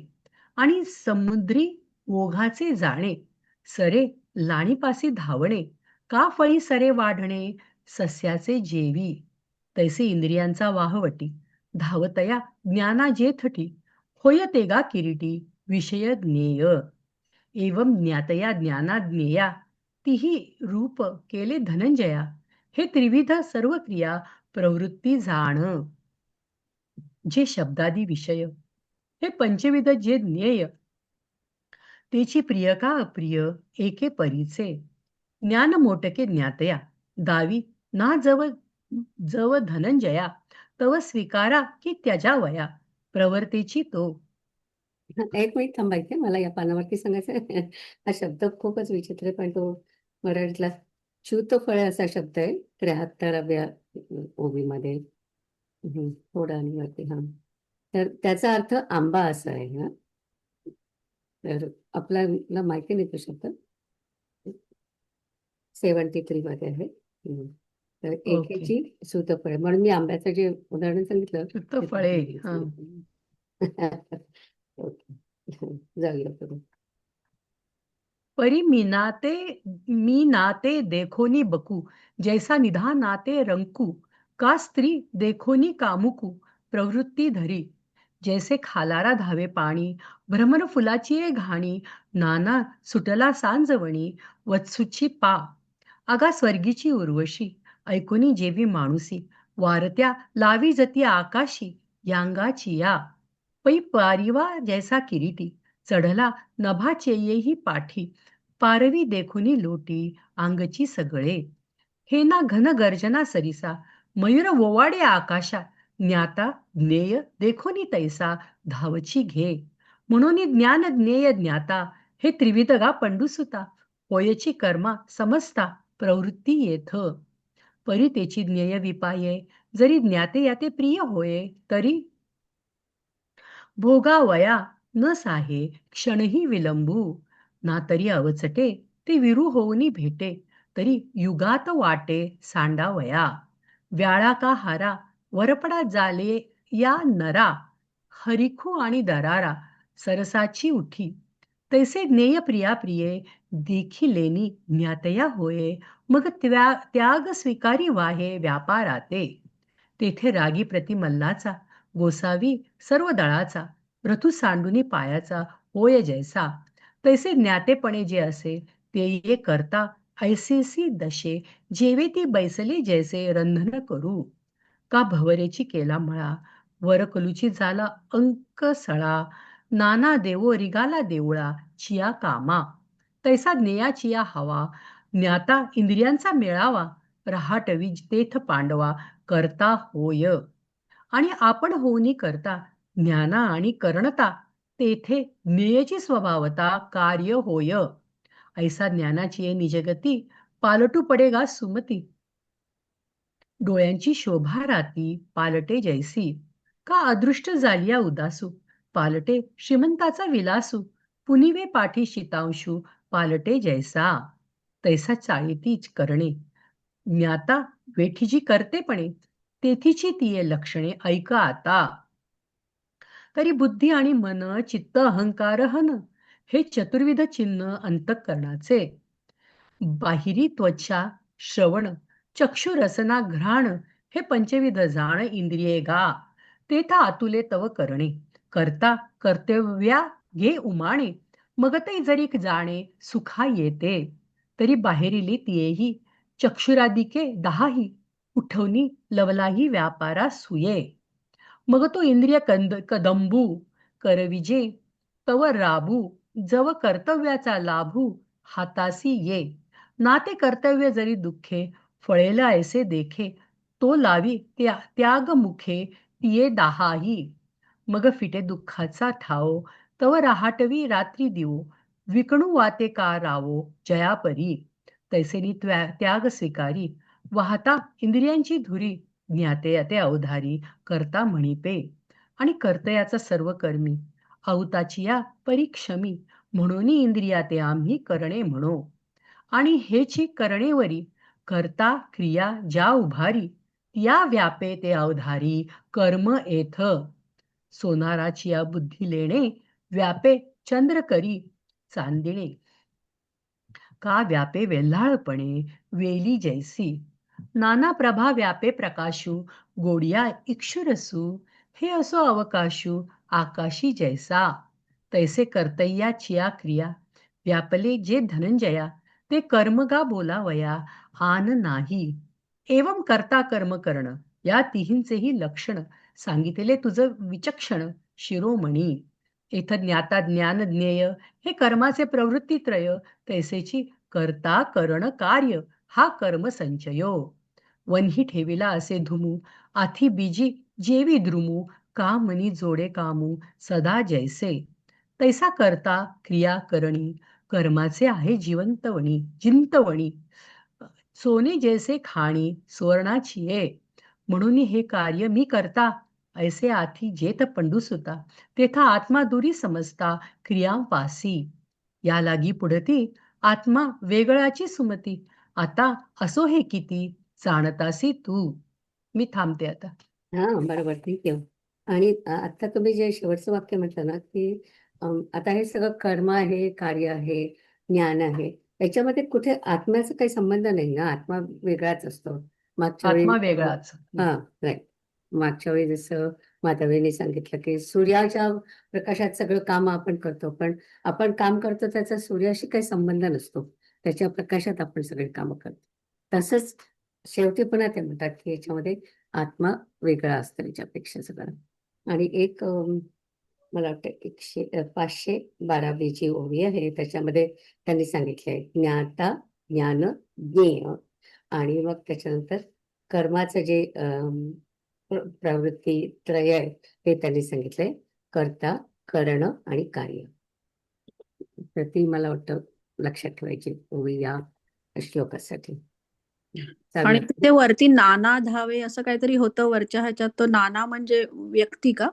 आणि समुद्री ओघाचे जाणे, सरे लाणीपासी धावणे, का फळी सरे वाढणे, सस्याचे जेवी. तैसे इंद्रियांचा वाहवटी, धावतया ज्ञाना जेथटी, होय तेगा किरीटी, विषय ज्ञेय. एवं ज्ञातया ज्ञाना ज्ञेया, तिही रूप केले धनंजया, हे त्रिविध सर्व क्रिया प्रवृत्ती जाण. जे शब्दादी विषय हे पंचविध जे ज्ञेय, तेची प्रिय का अप्रिय एके परीचे. ज्ञान मोटके ज्ञातया, दावी ना जव जव धनंजया, तव स्वीकारा की त्याच्या वया, प्रवर्तेची तो. एक मिनिट थांबायचे, मला या पानावरती सांगायचं हा शब्द खूपच विचित्र आहे, पण तो मराठीतला च्युतफळे असा शब्द आहे 73व्या ओवीमध्ये. थोडा आणि वरती. हा, तर त्याचा अर्थ आंबा असा आहे. हा, तर आपल्याला माहिती नाही तो शब्द. 73 मध्ये आहे. तर एकेची सूतफळे, म्हणून मी आंब्याचं जे उदाहरण सांगितलं च्युतफळे, हा. ओके, जाऊया पुढे. परी मी नाते देखोनी बकू, जैसा निधा नाते रंकू, का स्त्री देखोनी कामुकू, प्रवृत्ती धरी. जैसे खालारा धावे पाणी, भ्रमर फुलाची ये घाणी, नाना सुटला सांजवणी, वत्सुची पा. अगा स्वर्गीची उर्वशी, ऐकुनी जेवी माणूसी, वारत्या लावी जती आकाशी, यांगाची या पै पारिवा जैसा किरीटी चढला नभाचे येही पाठी पारवी देखुनी लोटी अंगची सगळे हे ना घन गर्जना सरिसा मयूर ओवाडे आकाशा ज्ञाता ज्ञेय देखोनी तैसा धावची घे म्हणून ज्ञान ज्ञेय ज्ञाता हे त्रिविध गा पंडुसुता होयची कर्मा समजता प्रवृत्ती येथ परी तेची ज्ञेय विपाये जरी ज्ञाते याते प्रिय होय तरी भोगावया न साहे क्षणही विलंबू ना तरी अवचटे ते विरू होऊनी भेटे तरी युगात वाटे सांडावया व्याळा का हारा वरपडा जाले या नरा हरिखू आणि दरारा सरसाची उठी तैसे ज्ञेय प्रिया प्रिये देखिलेनी ज्ञातया होये मग त्याग स्वीकारी वाहे व्यापाराते तेथे रागी प्रति मल्लाचा गोसावी सर्व दळाचा रथू सांडुनी पायाचा होय जैसा तैसे ज्ञातेपणे जे असे ते ये करता ऐसेसी दशे जेवे ती बैसले जैसे रंधन करू का भवरेची केला मळा वरकलूची झाला अंक सळा नाना देवो रिगाला देवळा चिया कामा तैसा ज्ञेयाचिया हवा ज्ञाता इंद्रियांचा मेळावा रहाटवी तेथ पांडवा करता होय आणि आपण होऊनी करता ज्ञाना आणि करणता तेथे ज्ञेयची स्वभावता कार्य होय ऐसा ज्ञानाची ये निजगती पालटू पडेगा सुमती डोळ्यांची शोभा राती पालटे जैसी का अदृष्ट झालिया उदासू पालटे श्रीमंताचा विलासू पुनिवे पाठी शीतांशू पालटे जैसा तैसा चाळीतीच करणे ज्ञाता वेठीची करतेपणे तेथीची तिये लक्षणे ऐका आता तरी बुद्धी आणि मन चित्त अहंकार हन हे चतुर्विध चिन्ह अंतःकरणाचे बाहिरी त्वचा श्रवण चक्षु रसना घ्राण हे पंचविध जाण इंद्रिये गा तेथा आतुले तव करणे करता कर्तव्या घे उमाणे मग ते जरी जाणे सुखा येते तरी बाहेरीली तियेही चक्षुरादिके दहाही उठवणी लवलाही व्यापारा सुये मग तो इंद्रिय कदंबू करविजे तव राबू जव कर्तव्याचा लाभू हातासी ये ना ते कर्तव्य जरी दुःखे फळेला ऐसे देखे तो लावी त्याग मुखे तिये दाहाही मग फिटे दुःखाचा ठाव तव रहाटवी रात्री दिवो विकणू वाते का रावो जयापरी तैसेनी त्याग स्वीकारी वाहता इंद्रियांची धुरी ज्ञाते अते अवधारी करता म्हणिपे आणि कर्तयाचा सर्व कर्मी अवताची या परीक्षमी म्हणून इंद्रियाते आम्ही करणे म्हणो आणि हेची करणेवरी करता क्रिया ज्या उभारी या व्यापे ते अवधारी कर्म येथ सोनाराची या बुद्धी लेणे व्यापे चंद्र करी चांदिणे का व्यापे वेल्हाळपणे वेली जैसी नाना प्रभा व्यापे प्रकाशू गोडिया इक्षुरसू हे असो अवकाशू आकाशी जैसा तैसे कर्तय्या चिया क्रिया व्यापले जे धनंजया ते कर्मगा बोलावया आन नाही एवं करता कर्म करण या तिहींचेही लक्षण सांगितले तुझं विचक्षण शिरोमणी येथ ज्ञाता ज्ञान ज्ञेय हे कर्माचे प्रवृत्तीत्रय तैसेची करता करण कार्य हा कर्म संचयो वन्ही ठेविला असे धुमू आथी बीजी जेवी द्रुमू का मनी जोडे कामू सदा जैसे तैसा करता क्रिया करणी कर्माचे आहे जिंतवणी सोने जैसे खाणी सुवर्णाची ये म्हणून हे कार्य मी करता ऐसे आथी जेथ पंडुसुता तेथा आत्मा दुरी समजता क्रियांपासी या लागी पुढती आत्मा वेगळाची सुमती आता असो हे किती जाणतासी तू मी थांबते आता हा बरोबर थँक्यू आणि आता तुम्ही जे शेवटचं वाक्य म्हटलं ना की आता हे सगळं कर्म आहे कार्य आहे ज्ञान आहे याच्यामध्ये कुठे आत्म्याचा काही संबंध नाही ना आत्मा वेगळाच असतो मागच्या आत्मा वेळी वेगळाच हा राईट मागच्या वेळी जसं माधवीने सांगितलं की सूर्याच्या प्रकाशात सगळं काम आपण करतो पण आपण काम करतो त्याचा सूर्याशी काही संबंध नसतो त्याच्या प्रकाशात आपण सगळे कामं करतो तसंच शेवटी पुन्हा ते म्हणतात की याच्यामध्ये आत्मा वेगळा असतो याच्यापेक्षा सगळं आणि एक मला वाटतं 512वी ओवी आहे, त्याच्यामध्ये त्यांनी सांगितलंय ज्ञाता ज्ञान ज्ञेय, आणि मग त्याच्यानंतर कर्माचं जे प्रवृत्ती त्रय आहे हे त्यांनी सांगितलंय, कर्ता करण आणि कार्य. तर ती मला वाटतं लक्षात ठेवायची ओवी या श्लोकासाठी. आणि चालेल. तिथे वरती नाना धावे असं काहीतरी होतं वरच्या ह्याच्यात, तो नाना म्हणजे व्यक्ती का?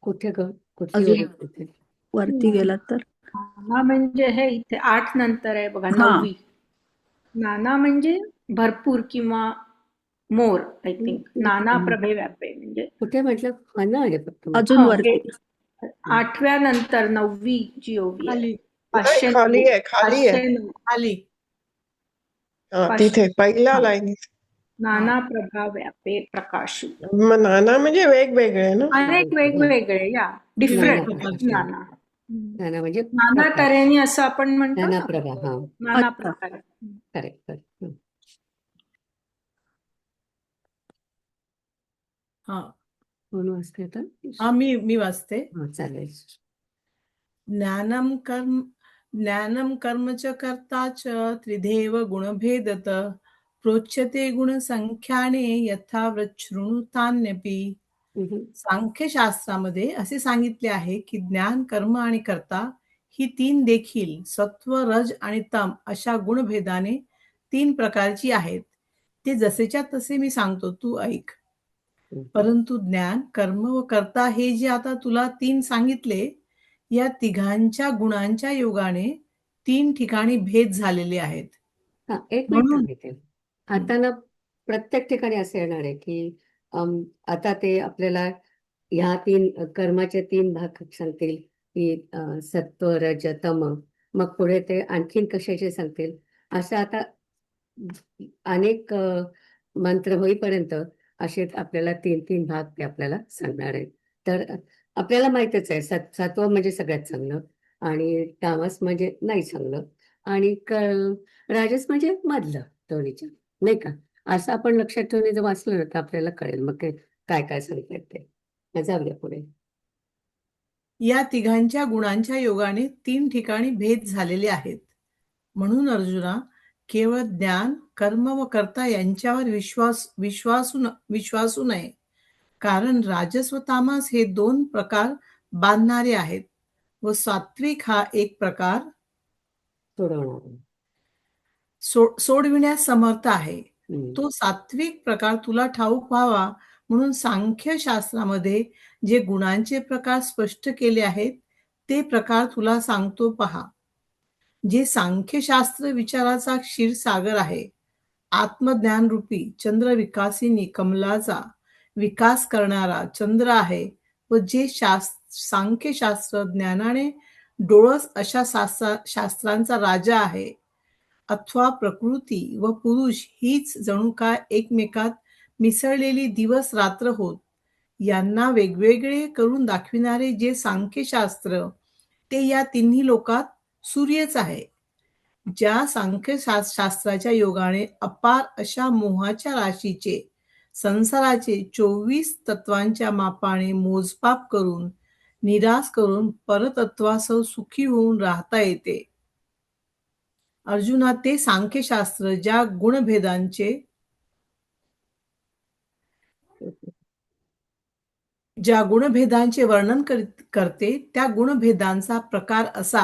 कुठे कुठली अजून ओवी कुठे? वरती गेलात तर नाना म्हणजे हे इथे 8 नंतर आहे बघा, हा. 9वी. नाना म्हणजे भरपूर किंवा मोर, आय थिंक. नाना प्रभे व्यापे म्हणजे कुठे म्हटलं? अन्न आहे फक्त. अजून हो, वरती 8व्या नंतर 9वी जी ओवी आहे. खाली 509. खाली आहे 509. खाली तिथे पहिल्या लाईनीत. नाना प्रभा व्यापे प्रकाशू. मग नाना म्हणजे वेगवेगळे ना. अनेक वेगवेगळे, या डिफरंट नाना. नाना म्हणजे नाना तऱ्हेने असं आपण म्हणतो नाना ना, प्रभा. हा, नाना अच्छा. प्रकारे. करेक्ट. हा कोण वाचते आता? हा मी वाचते. हा, चालेल. ज्ञानम कर्म च कर्ता च त्रिधेव गुणभेदत प्रोच्यते गुणसंख्याने यथा वृच्छृणुतान्यपि. सांख्यशास्त्रामध्ये असे सांगितले आहे की ज्ञान, कर्म आणि कर्ता ही तीन देखील सत्व, रज आणि तम अशा गुणभेदाने 3 प्रकारची आहेत. ते जसेच्या तसे मी सांगतो, तू ऐक. परंतु ज्ञान, कर्म व कर्ता हे जे आता तुला 3 सांगितले, या तिघांच्या गुणांच्या योगाने 3 ठिकाणी भेद झालेले आहेत. हा, एक म्हणून मिनिट. आता ना प्रत्येक ठिकाणी असं येणार आहे की आता ते आपल्याला ह्या 3 कर्माचे 3 भाग सांगतील की सत्व, रज, तम. मग पुढे ते आणखीन कशाचे सांगतील, असं आता अनेक मंत्र होईपर्यंत असे आपल्याला 3 भाग ते आपल्याला सांगणार आहेत. तर आपल्याला माहितच आहे सत्व म्हणजे सगळ्यात चांगलं, आणि तामस म्हणजे नाही चांगलं, आणि राजस म्हणजे मधलं दोन्हीच्या, नाही का? असं आपण लक्षात ठेवून जर वाचलं ना तर आपल्याला कळेल मग काय काय सांगतात ते. जाऊया पुढे. या तिघांच्या गुणांच्या योगाने 3 ठिकाणी भेद झालेले आहेत. म्हणून अर्जुना, केवळ ज्ञान, कर्म व कर्ता यांच्यावर विश्वासू नये. कारण राजस व तामस हे 2 प्रकार बांधणारे आहेत व सात्विक हा एक प्रकार सोडविण्यास समर्थ आहे. तो सात्विक प्रकार तुला ठाऊक व्हावा म्हणून सांख्यशास्त्रामध्ये जे गुणांचे प्रकार स्पष्ट केले आहेत ते प्रकार तुला सांगतो पहा. जे सांख्यशास्त्र विचाराचा क्षीरसागर आहे, आत्मज्ञानरूपी चंद्र विकासिनी कमलाचा विकास करणारा चंद्र आहे, व जे सांख्यशास्त्र ज्ञानाने डोळस अशा शास्त्रांचा राजा आहे, अथवा प्रकृती व पुरुष हीच जणू काय एकमेकात मिसळलेली दिवस रात्र होत, यांना वेगवेगळे करून दाखविणारे जे सांख्यशास्त्र ते या तिन्ही लोकात सूर्यच आहे. ज्या सांख्यशास्त्राच्या योगाने अपार अशा मोहाच्या राशीचे संसाराचे 24 तत्वांच्या मापाने मोजमाप करून निराश करून परतत्वासह सुखी होऊन राहता येते. अर्जुना, ते सांख्यशास्त्र ज्या गुणभेदांचे वर्णन करते त्या गुणभेदांचा प्रकार असा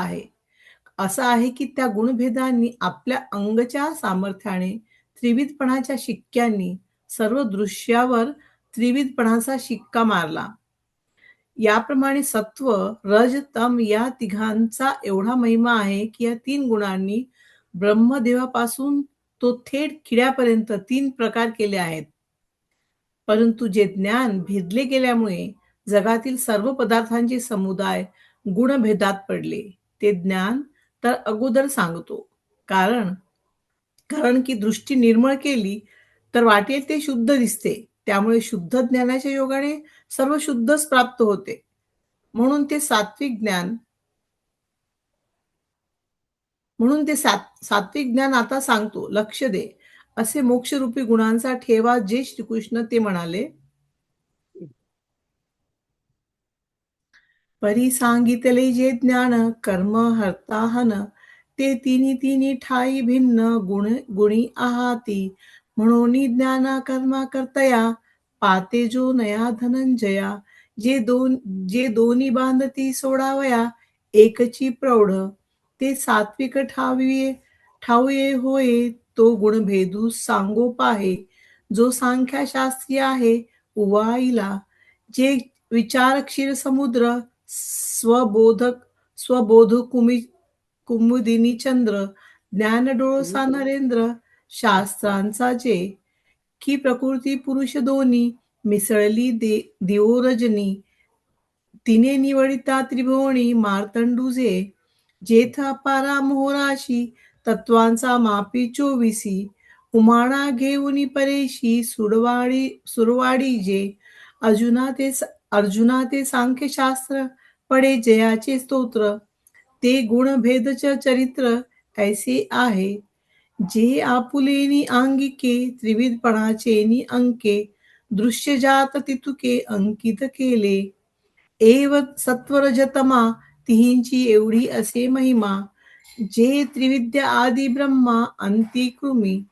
आहे की त्या गुणभेदांनी आपल्या अंगच्या सामर्थ्याने त्रिविधपणाच्या शिक्क्यांनी सर्व दृश्यावर त्रिविधपणाचा शिक्का मारला. याप्रमाणे सत्व, रज, तम या तिघांचा एवढा महिमा आहे की या 3 गुणांनी ब्रह्मदेवापासून तो थेट किड्यापर्यंत 3 प्रकार केले आहेत. परंतु जे ज्ञान भेदले गेल्यामुळे जगातील सर्व पदार्थांचे समुदाय गुणभेदात पडले, ते ज्ञान तर अगोदर सांगतो. कारण की दृष्टी निर्मळ केली तर वाटेल ते शुद्ध दिसते. त्यामुळे शुद्ध ज्ञानाच्या योगाने सर्व शुद्धच प्राप्त होते. म्हणून ते सात्विक ज्ञान आता सांगतो. लक्ष दे. असे मोक्षरूपी गुणांचा ठेवा जे श्रीकृष्ण ते म्हणाले. परी सांगितले जे ज्ञान कर्म हर्ताहन ते तिन्ही तिन्ही ठाई भिन्न गुणी आहाती म्हणून ज्ञाना कर्मा करतया पाते जो नया धनंजया जे दोन्ही बांधती सोडावया एकची प्रौढ ते सात्विक ठाऊये होय तो गुणभेदू सांगो पाहे जो सांख्यशास्त्री आहे उवाईला जे विचार क्षीर समुद्र स्वबोध कुमुदिनी चंद्र ज्ञान डोळसा नरेंद्र शास्त्रांचा जे की प्रकृती पुरुष दोन्ही मिसळली दिवो रजनी तिने निवडिता त्रिभुवनी मार्तंडुजे जेथ अपारा मोहराशी तत्वांचा मापी 24 उमाणा घेऊनी परेशी सुरवाडी जे अर्जुना ते सांख्यशास्त्र पडे जयाचे स्तोत्र ते गुणभेदच चरित्र ऐसे आहे जे आपुलेनी अंगिके त्रिविधपणाचे अंके दृश्य जात तितुके अंकित केले एव सत्वरजतमा तिहींची एवढी असे महिमा जे त्रिविद्या आदी ब्रह्मा अंती कृमी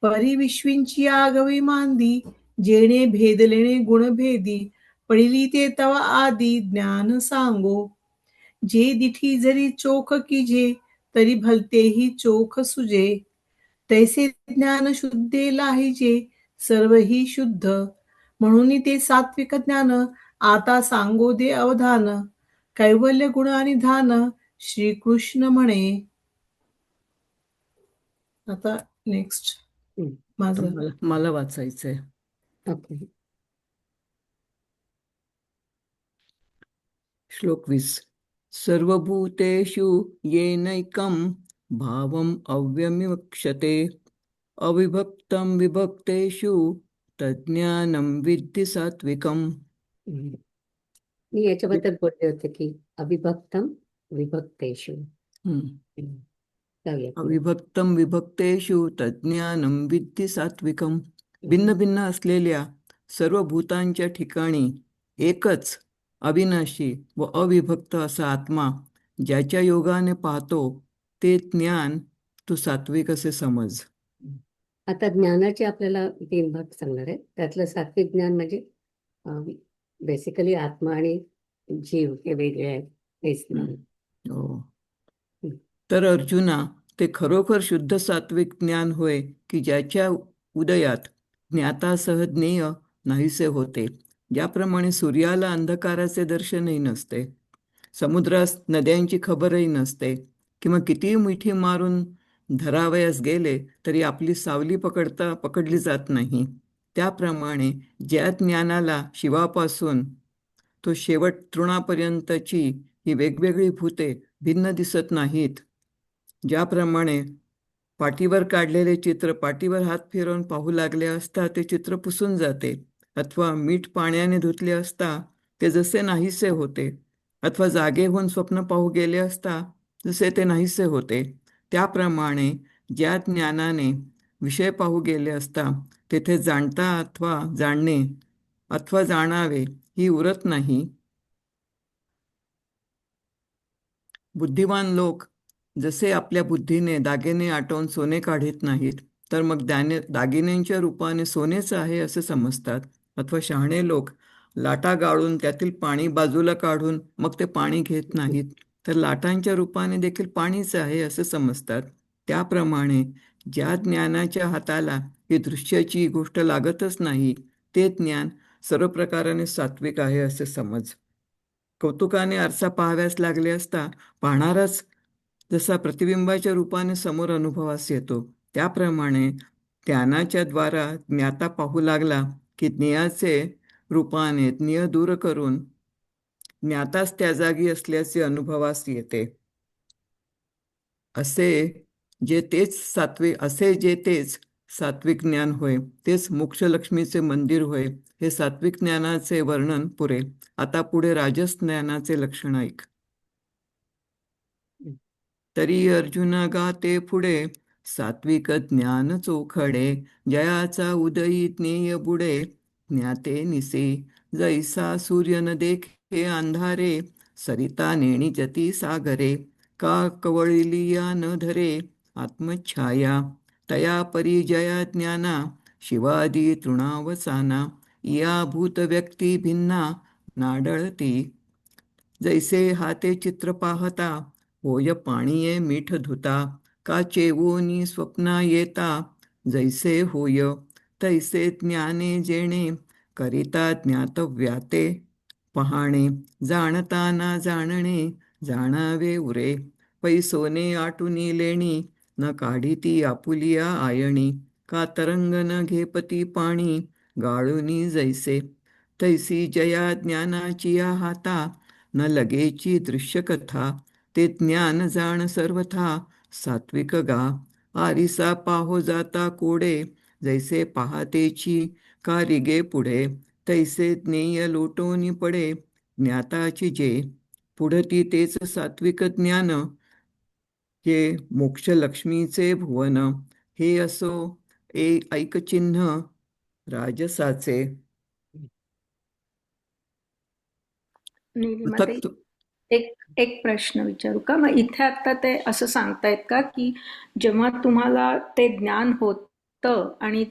परिविश्वींची आगवी मांदी जेणे भेदलेणे गुणभेदी पडिली ते तवा आदी ज्ञान सांगो जे दिठी जरी चोख किजे तरी भलतेही चोख सुजे तैसे ज्ञान शुद्धे लाहिजे सर्व ही शुद्ध म्हणून ते सात्विक ज्ञान आता सांगो दे अवधान कैवल्य गुण आणि धान श्रीकृष्ण म्हणे. आता नेक्स्ट हम्म. माझं मला वाचायचंय. ओके. श्लोक 20. सर्वभूतेषु येनैकं भावम् अव्यमिवक्षते अविभक्तं विभक्तेषु तज्ज्ञानं विद्धि सात्विकम्. मी याच्याबद्दल बोलले होते की अविभक्तम विभक्तेषु. जाऊया पुढे. अविभक्तं विभक्तेषु तज्ज्ञानं विद्धि सात्विकम्. भिन्न भिन्न असलेल्या सर्व भूतांच्या ठिकाणी एकच अविनाशी व अविभक्त असा आत्मा ज्याच्या योगाने पाहतो ते ज्ञान तू सात्विक असे समज. आता ज्ञानाचे आपल्याला 3 भाग सांगणार आहे. त्यातलं सात्विक ज्ञान म्हणजे बेसिकली आत्मा आणि जीव हे वेगळे आहेत हेच ज्ञान. हो. तर अर्जुना, ते खरोखर शुद्ध सात्विक ज्ञान होय की ज्याच्या उदयात ज्ञातासह ज्ञेय नाहीसे होते. ज्याप्रमाणे सूर्याला अंधकाराचे दर्शनही नसते, समुद्रास नद्यांची खबरही नसते, किंवा कितीही मिठी मारून धरावयास गेले तरी आपली सावली पकडली जात नाही, त्याप्रमाणे ज्या ज्ञानाला शिवापासून तो शेवट तृणापर्यंतची ही वेगवेगळी भूते भिन्न दिसत नाहीत. ज्याप्रमाणे पाटीवर काढलेले चित्र पाटीवर हात फिरवून पाहू लागले असता ते चित्र पुसून जाते, अथवा मीठ पाण्याने धुतले असता ते जसे नाहीसे होते, अथवा जागे होऊन स्वप्न पाहू गेले असता जसे ते नाहीसे होते, त्याप्रमाणे ज्या ज्ञानाने विषय पाहू गेले असता तेथे जाणता अथवा जाणणे अथवा जाणावे ही उरत नाही. बुद्धिवान लोक जसे आपल्या बुद्धीने दागिने आटवून सोने काढत नाहीत, तर मग दागिन्यांच्या रूपाने सोनेच आहे असे समजतात. अथवा शहाणे लोक लाटा गाळून त्यातील पाणी बाजूला काढून मग ते पाणी घेत नाहीत, तर लाटांच्या रूपाने देखील पाणीच आहे असे समजतात. त्याप्रमाणे ज्या ज्ञानाच्या हाताला ही दृश्याची गोष्ट लागतच नाही ते ज्ञान सर्व प्रकाराने सात्विक आहे असे समज. कौतुकाने आरसा पाहाव्यास लागले असता पाहणाराच जसा प्रतिबिंबाच्या रूपाने समोर अनुभवास येतो, त्याप्रमाणे ध्यानाच्या द्वारा ज्ञाता पाहू लागला की ज्ञेयाचे रूपाने ज्ञेय दूर करून ज्ञाताच त्या जागी असल्याचे अनुभवास येते. असे जे तेच सात्विक ज्ञान होय, तेच मोक्षलक्ष्मीचे मंदिर होय. हे सात्विक ज्ञानाचे वर्णन पुरे. आता पुढे राजस ज्ञानाचे लक्षण ऐक. तरी अर्जुना गाते पुढे सात्विक ज्ञान चोखडे जयाचा उदयी ज्ञेय बुडे ज्ञाते निसे जैसा सूर्य न देखे अंधारे सरिता नेणी जती सागरे, का कवळिलिया न धरे, आत्मछाया तया परिजया ज्ञाना, शिवादी तृणावसाना, या भूत व्यक्ती भिन्ना नाडळती, जैसे हाते चित्र पाहता, होय पाणीये मीठ धुता, का चेवोनी स्वप्ना येता, जैसे होय तैसे ज्ञाने जेणे, करिता ज्ञातव्याते पहाणे, जाणता ना जाणणे जाणावे उरे, पैसोने आटुनी लेणी, न काढिती आपुलिया आयणी, का तरंग न घेपती पाणी, गाळुनी जैसे तैसी जया ज्ञानाची या हाता, न लगेची दृश्य कथा, ते ज्ञान जाण सर्वथा सात्विक गा, आरिसा पाहो जाता कोडे, जैसे पाहतेची कारिगे पुढे, तैसे ज्ञेय लोटोनी पडे, ज्ञाताची जे पुढती तेच सात्विक ज्ञान, हे मोक्ष लक्ष्मीचे भुवन, हे असो ऐकचिन्ह राजसाचे. निलिमाताई, एक एक प्रश्न विचारू का? मग इथे आता ते असं सांगतायत का की जेव्हा तुम्हाला ते ज्ञान होतं आणि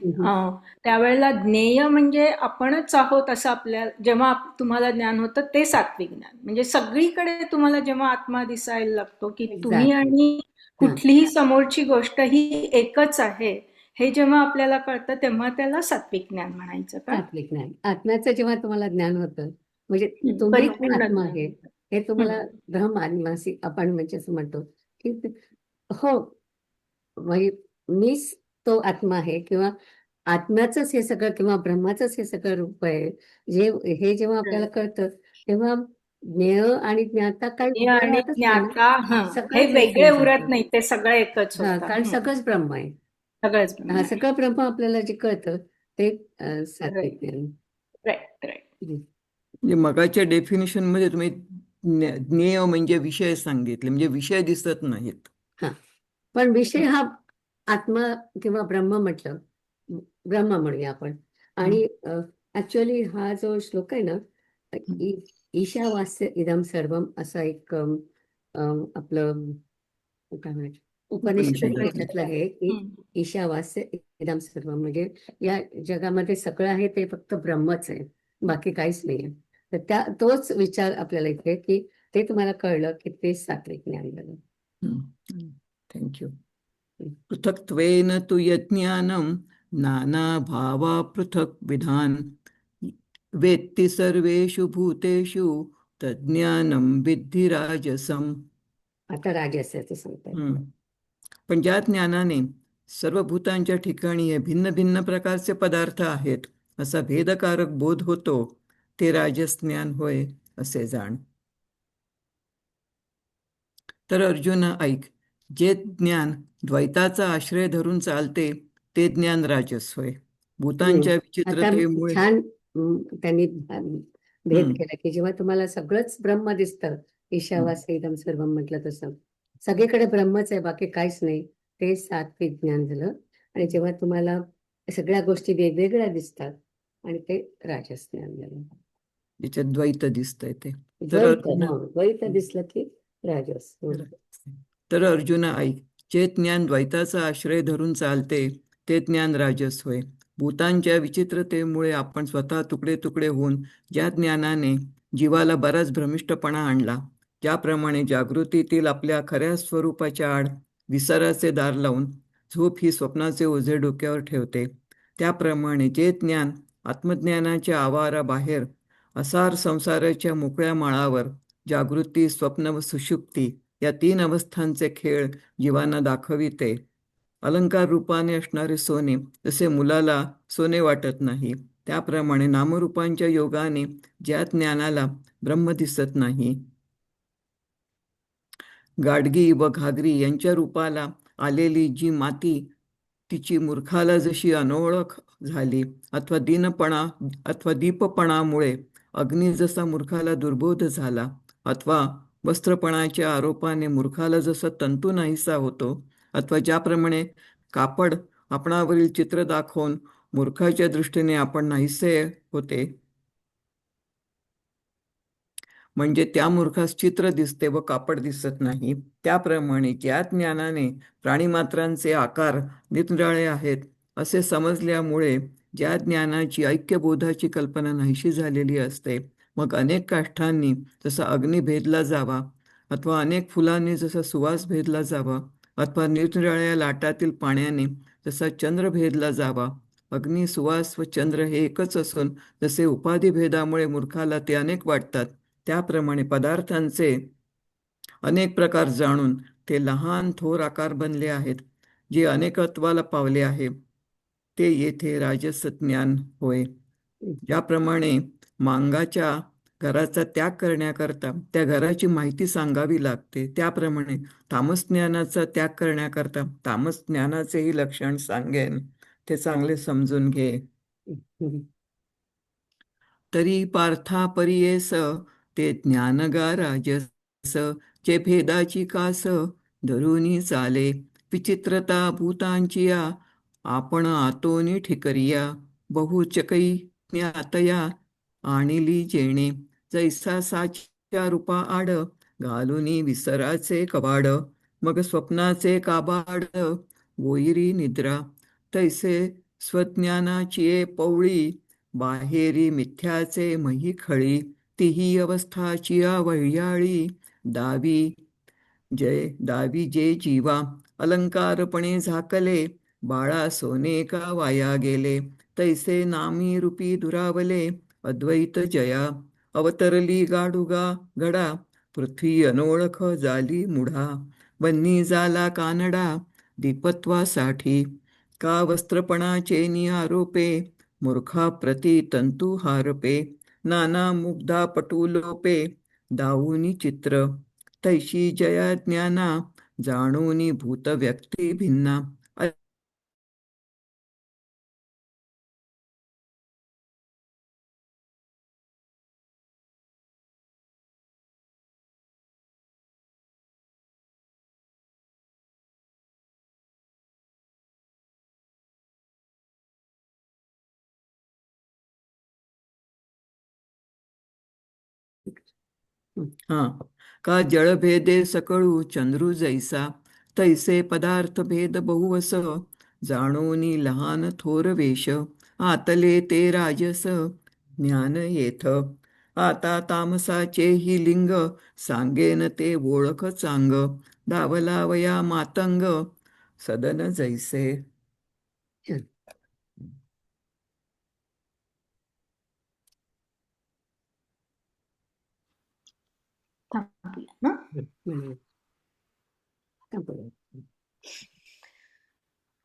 त्यावेळेला ज्ञेय म्हणजे आपणच आहोत असं आपल्याला, जेव्हा तुम्हाला ज्ञान होतं ते सात्विक ज्ञान, म्हणजे सगळीकडे तुम्हाला जेव्हा आत्मा दिसायला लागतो की तुम्ही आणि कुठलीही समोरची गोष्ट ही एकच आहे, हे जेव्हा आपल्याला कळतं तेव्हा त्याला सात्विक ज्ञान म्हणायचं का? सात्विक ज्ञान. आत्म्याचं जेव्हा तुम्हाला ज्ञान होतं, म्हणजे तुम्ही कोण परिपूर्ण आत्मा ज्ञान. आहे हे तुम्हाला ब्रह्म आदिवासी आपण म्हणजे असं म्हणतो की हो, म्हणजे मीच तो आत्मा आहे किंवा आत्म्याचंच हे सगळं किंवा ब्रह्माचंच हे सगळं रूप आहे, जे हे जेव्हा आपल्याला कळतं तेव्हा ज्ञेय आणि ज्ञाता काही ज्ञेय वेगळं आणि राहतच नाही ना. ज्ञाता हे सगळंच एक वेगळे होऊन उरत जातं. नाही, ते सगळं एकच हा, होतं. कारण सगळंच ब्रह्म आहे. सगळंच ब्रह्म हा, आहे. सगळं ब्रह्म आपल्याला जे कळतं ते सात्विक ज्ञान. Right right. म्हणजे मगाच्या डेफिनेशन मध्ये तुम्ही ज्ञेय म्हणजे विषय सांगितले, म्हणजे विषय दिसत नाहीत. हा, पण विषय हा आत्मा किंवा ब्रह्म म्हटलं, ब्रह्म म्हणूया आपण. आणि ऍक्च्युअली हा जो श्लोक आहे ना, ईशावास्य इदम सर्वम असा एक आपलं काय म्हणायचं उपनिषद त्याच्यातलं आहे की ईशावास्य इदम सर्वम, म्हणजे या जगामध्ये सगळं आहे ते फक्त ब्रह्मच आहे, बाकी काहीच नाहीये. तर तोच विचार आपल्याला इथे की ते तुम्हाला कळलं की ते सात्विक ज्ञान झालं. थँक्यू. पृथक्त्वेन तु यज्ञानं नाना भावा पृथक् विधान, वेत्ति सर्वेषु भूतेषु तज्ज्ञानं विद्धि राजसम. आता राजस्याचं सांगताय. पण ज्या ज्ञानाने सर्व भूतांच्या ठिकाणी हे भिन्न भिन्न प्रकारचे पदार्थ आहेत असा भेदकारक बोध होतो, ते राजस ज्ञान होय असे जाण. तर अर्जुन ऐक, जे ज्ञान द्वैताचा आश्रय धरून चालते ते ज्ञान राजस होय. भूतांच्या आता विचित्रतेमुळे छान त्यांनी भेद केला की जेव्हा तुम्हाला सगळंच ब्रह्म दिसतं, ईशावास्य इदम सर्वम म्हटलं तसं सगळीकडे ब्रह्मच आहे, बाकी काहीच नाही, ते सात्विक ज्ञान झालं. आणि जेव्हा तुम्हाला सगळ्या गोष्टी वेगवेगळ्या दिसतात आणि ते राजस ज्ञान झालं. ज्याच्यात द्वैत दिसतंय ते. द्वैत दिसलं की राजस. तर अर्जुन ऐक, जे ज्ञान द्वैताचा आश्रय धरून चालते ते ज्ञान राजस होय. भूतांच्या विचित्रतेमुळे आपण स्वतः तुकडे तुकडे होऊन ज्या ज्ञानाने जीवाला बराच भ्रमिष्टपणा आणला, ज्याप्रमाणे जागृतीतील आपल्या खऱ्या स्वरूपाच्या आड विसराचे दार लावून झोप ही स्वप्नाचे ओझे डोक्यावर ठेवते, त्याप्रमाणे जे ज्ञान आत्मज्ञानाच्या आवाराबाहेर असार संसाराच्या मोकळ्या माळावर जागृती, स्वप्न व सुषुप्ती या तीन अवस्थांचे खेळ जीवांना दाखविते. अलंकार रूपाने असणारे सोने जसे मुलाला सोने वाटत नाही, त्याप्रमाणे नामरूपांच्या योगाने ज्या ज्ञानाला ब्रह्म दिसत नाही, गाडगी व घागरी यांच्या रूपाला आलेली जी माती तिची मूर्खाला जशी अनोळख झाली, अथवा दीपपणामुळे अग्नी जसा मूर्खाला दुर्बोध झाला, अथवा वस्त्रपणाच्या आरोपाने मूर्खाला जसा तंतू नाहीसा होतो, अथवा ज्याप्रमाणे कापड आपणावरील चित्र दाखवून मूर्खाच्या दृष्टीने आपण नाहीसे होते, म्हणजे त्या मूर्खास चित्र दिसते व कापड दिसत नाही. त्याप्रमाणे ज्या ज्ञानाने प्राणीमात्रांचे आकार निरनिराळे आहेत असे समजल्यामुळे ज्या ज्ञानाची ऐक्यबोधाची कल्पना नाहीशी झालेली असते, मग अनेक काष्ठांनी जसा अग्नी भेदला जावा, अथवा अनेक फुलांनी जसा सुवास भेदला जावा, अथवा निरनिराळ्या लाटातील पाण्याने जसा चंद्र भेदला जावा, अग्नी, सुवास व चंद्र हे एकच असून जसे उपाधिभेदामुळे मूर्खाला ते अनेक वाटतात, त्याप्रमाणे पदार्थांचे अनेक प्रकार जाणून ते लहान थोर आकार बनले आहेत, जे अनेकत्वाला पावले आहे, ते येथे राजस ज्ञान होय. ज्याप्रमाणे मांगाच्या घराचा त्याग करण्याकरता त्या घराची माहिती सांगावी लागते, त्याप्रमाणे तामस ज्ञानाचा त्याग करण्याकरता तामस ज्ञानाचेही लक्षण सांगेन, ते चांगले समजून घे. तरी पार्था परियेस ते ज्ञानगा राजस, जे भेदाची कास धरुनी चाले, विचित्रता भूतांची या आपण आतोनी ठिकरिया, बहुचकै ज्ञातया आणिली जेणे, जैसा साच्या रूपा आड घालुनी विसराचे कवाड, मग स्वप्नाचे काबाड वैरी निद्रा, तैसे स्वज्ञानाची पवळी बाहेरी मिथ्याचे मही खळी, तीही अवस्थाची वह्याळी दावी जे जीवा अलंकारपणे झाकले, बाळा सोने का वाया गेले, तैसे नामी रूपी दुरावले अद्वैत जया, अवतरली गाडुगा घडा पृथ्वी अनोळख झाली मुढा, बन्नी झाला कानडा दीपत्वासाठी, का वस्त्रपणाचे निआरोपे मूर्खा प्रति तंतु हारपे, नाना मुग्धा पटुलोपे दाऊनी चित्र, तैशी जया ज्ञाना जाणूनी भूत व्यक्ती भिन्ना, का जळभेदे सकळू चंद्रू जैसा, तैसे पदार्थ भेद बहुवस, जाणोनी लहान थोर वेश, आतले ते राजस ज्ञान येथ, आता तामसाचे ही लिंग सांगेन ते ओळख चांग, दावला वया मातंग सदन जैसे. थांबूया ना.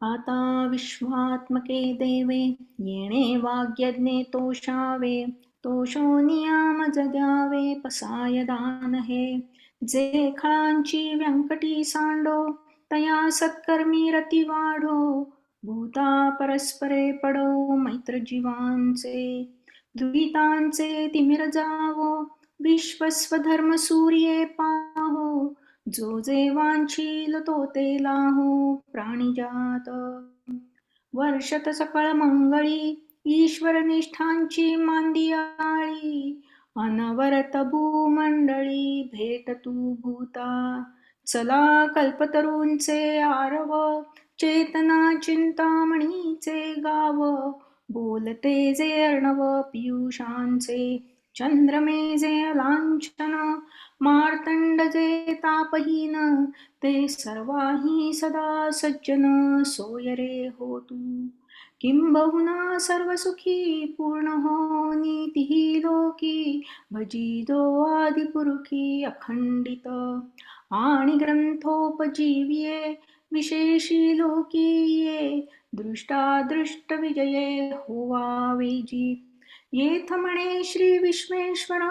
आता विश्वात्मके देवे येणे वाग्यज्ञे तोषावे, तोषो नियाम जग्यावे पसाय दान हे, जे खळांची व्यंकटी सांडो तया सत्कर्मी रती वाढो, भूता परस्परे पडो मैत्र जीवांचे, दुरितांचे तिमिर जावो विश्वस्वधर्म सूर्ये पाहो, जो जे वांछील तो ते लाहो प्राणिजात, वर्षत सकळ मंगळी ईश्वर निष्ठांची मांदियाळी, अनवरत भूमंडळी भेट तू भूता, चला कल्पतरूंचे आरव चेतना चिंतामणीचे गाव, बोलते जे अर्णव पियुषांचे, चंद्रमे जे लांछन मार्तंड जे तापहीन, ते सर्वाही सदा सज्जन सोय रे हो तू, किंबहुना सर्वसुखी पूर्ण हो नीतिही लोकी, भजिदो आदिपुरुखी अखंडित, आणि ग्रंथोपजीव्ये विशेषी लोकी ये, दृष्टादृष्ट विजये होवा वेजी, येथ म्हणे श्री विश्वेश्वरा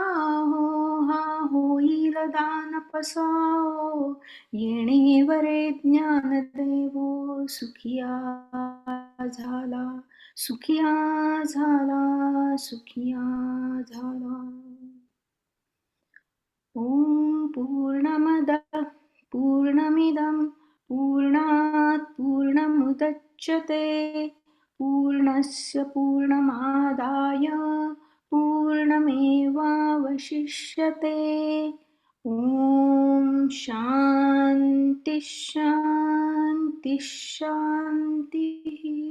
हो हा होईल दान पसाओ, येणे वरे ज्ञान देवो सुखिया झाला, सुखिया झाला, सुखिया झाला. ओम पूर्णमद पूर्णमिदं पूर्णात् पूर्णमुदच्यते, पूर्णस्य पूर्णमादाय पूर्णमेवावशिष्यते. पूर्णमेवावशिष्यते. ॐ शान्ति शान्ति शान्तिः.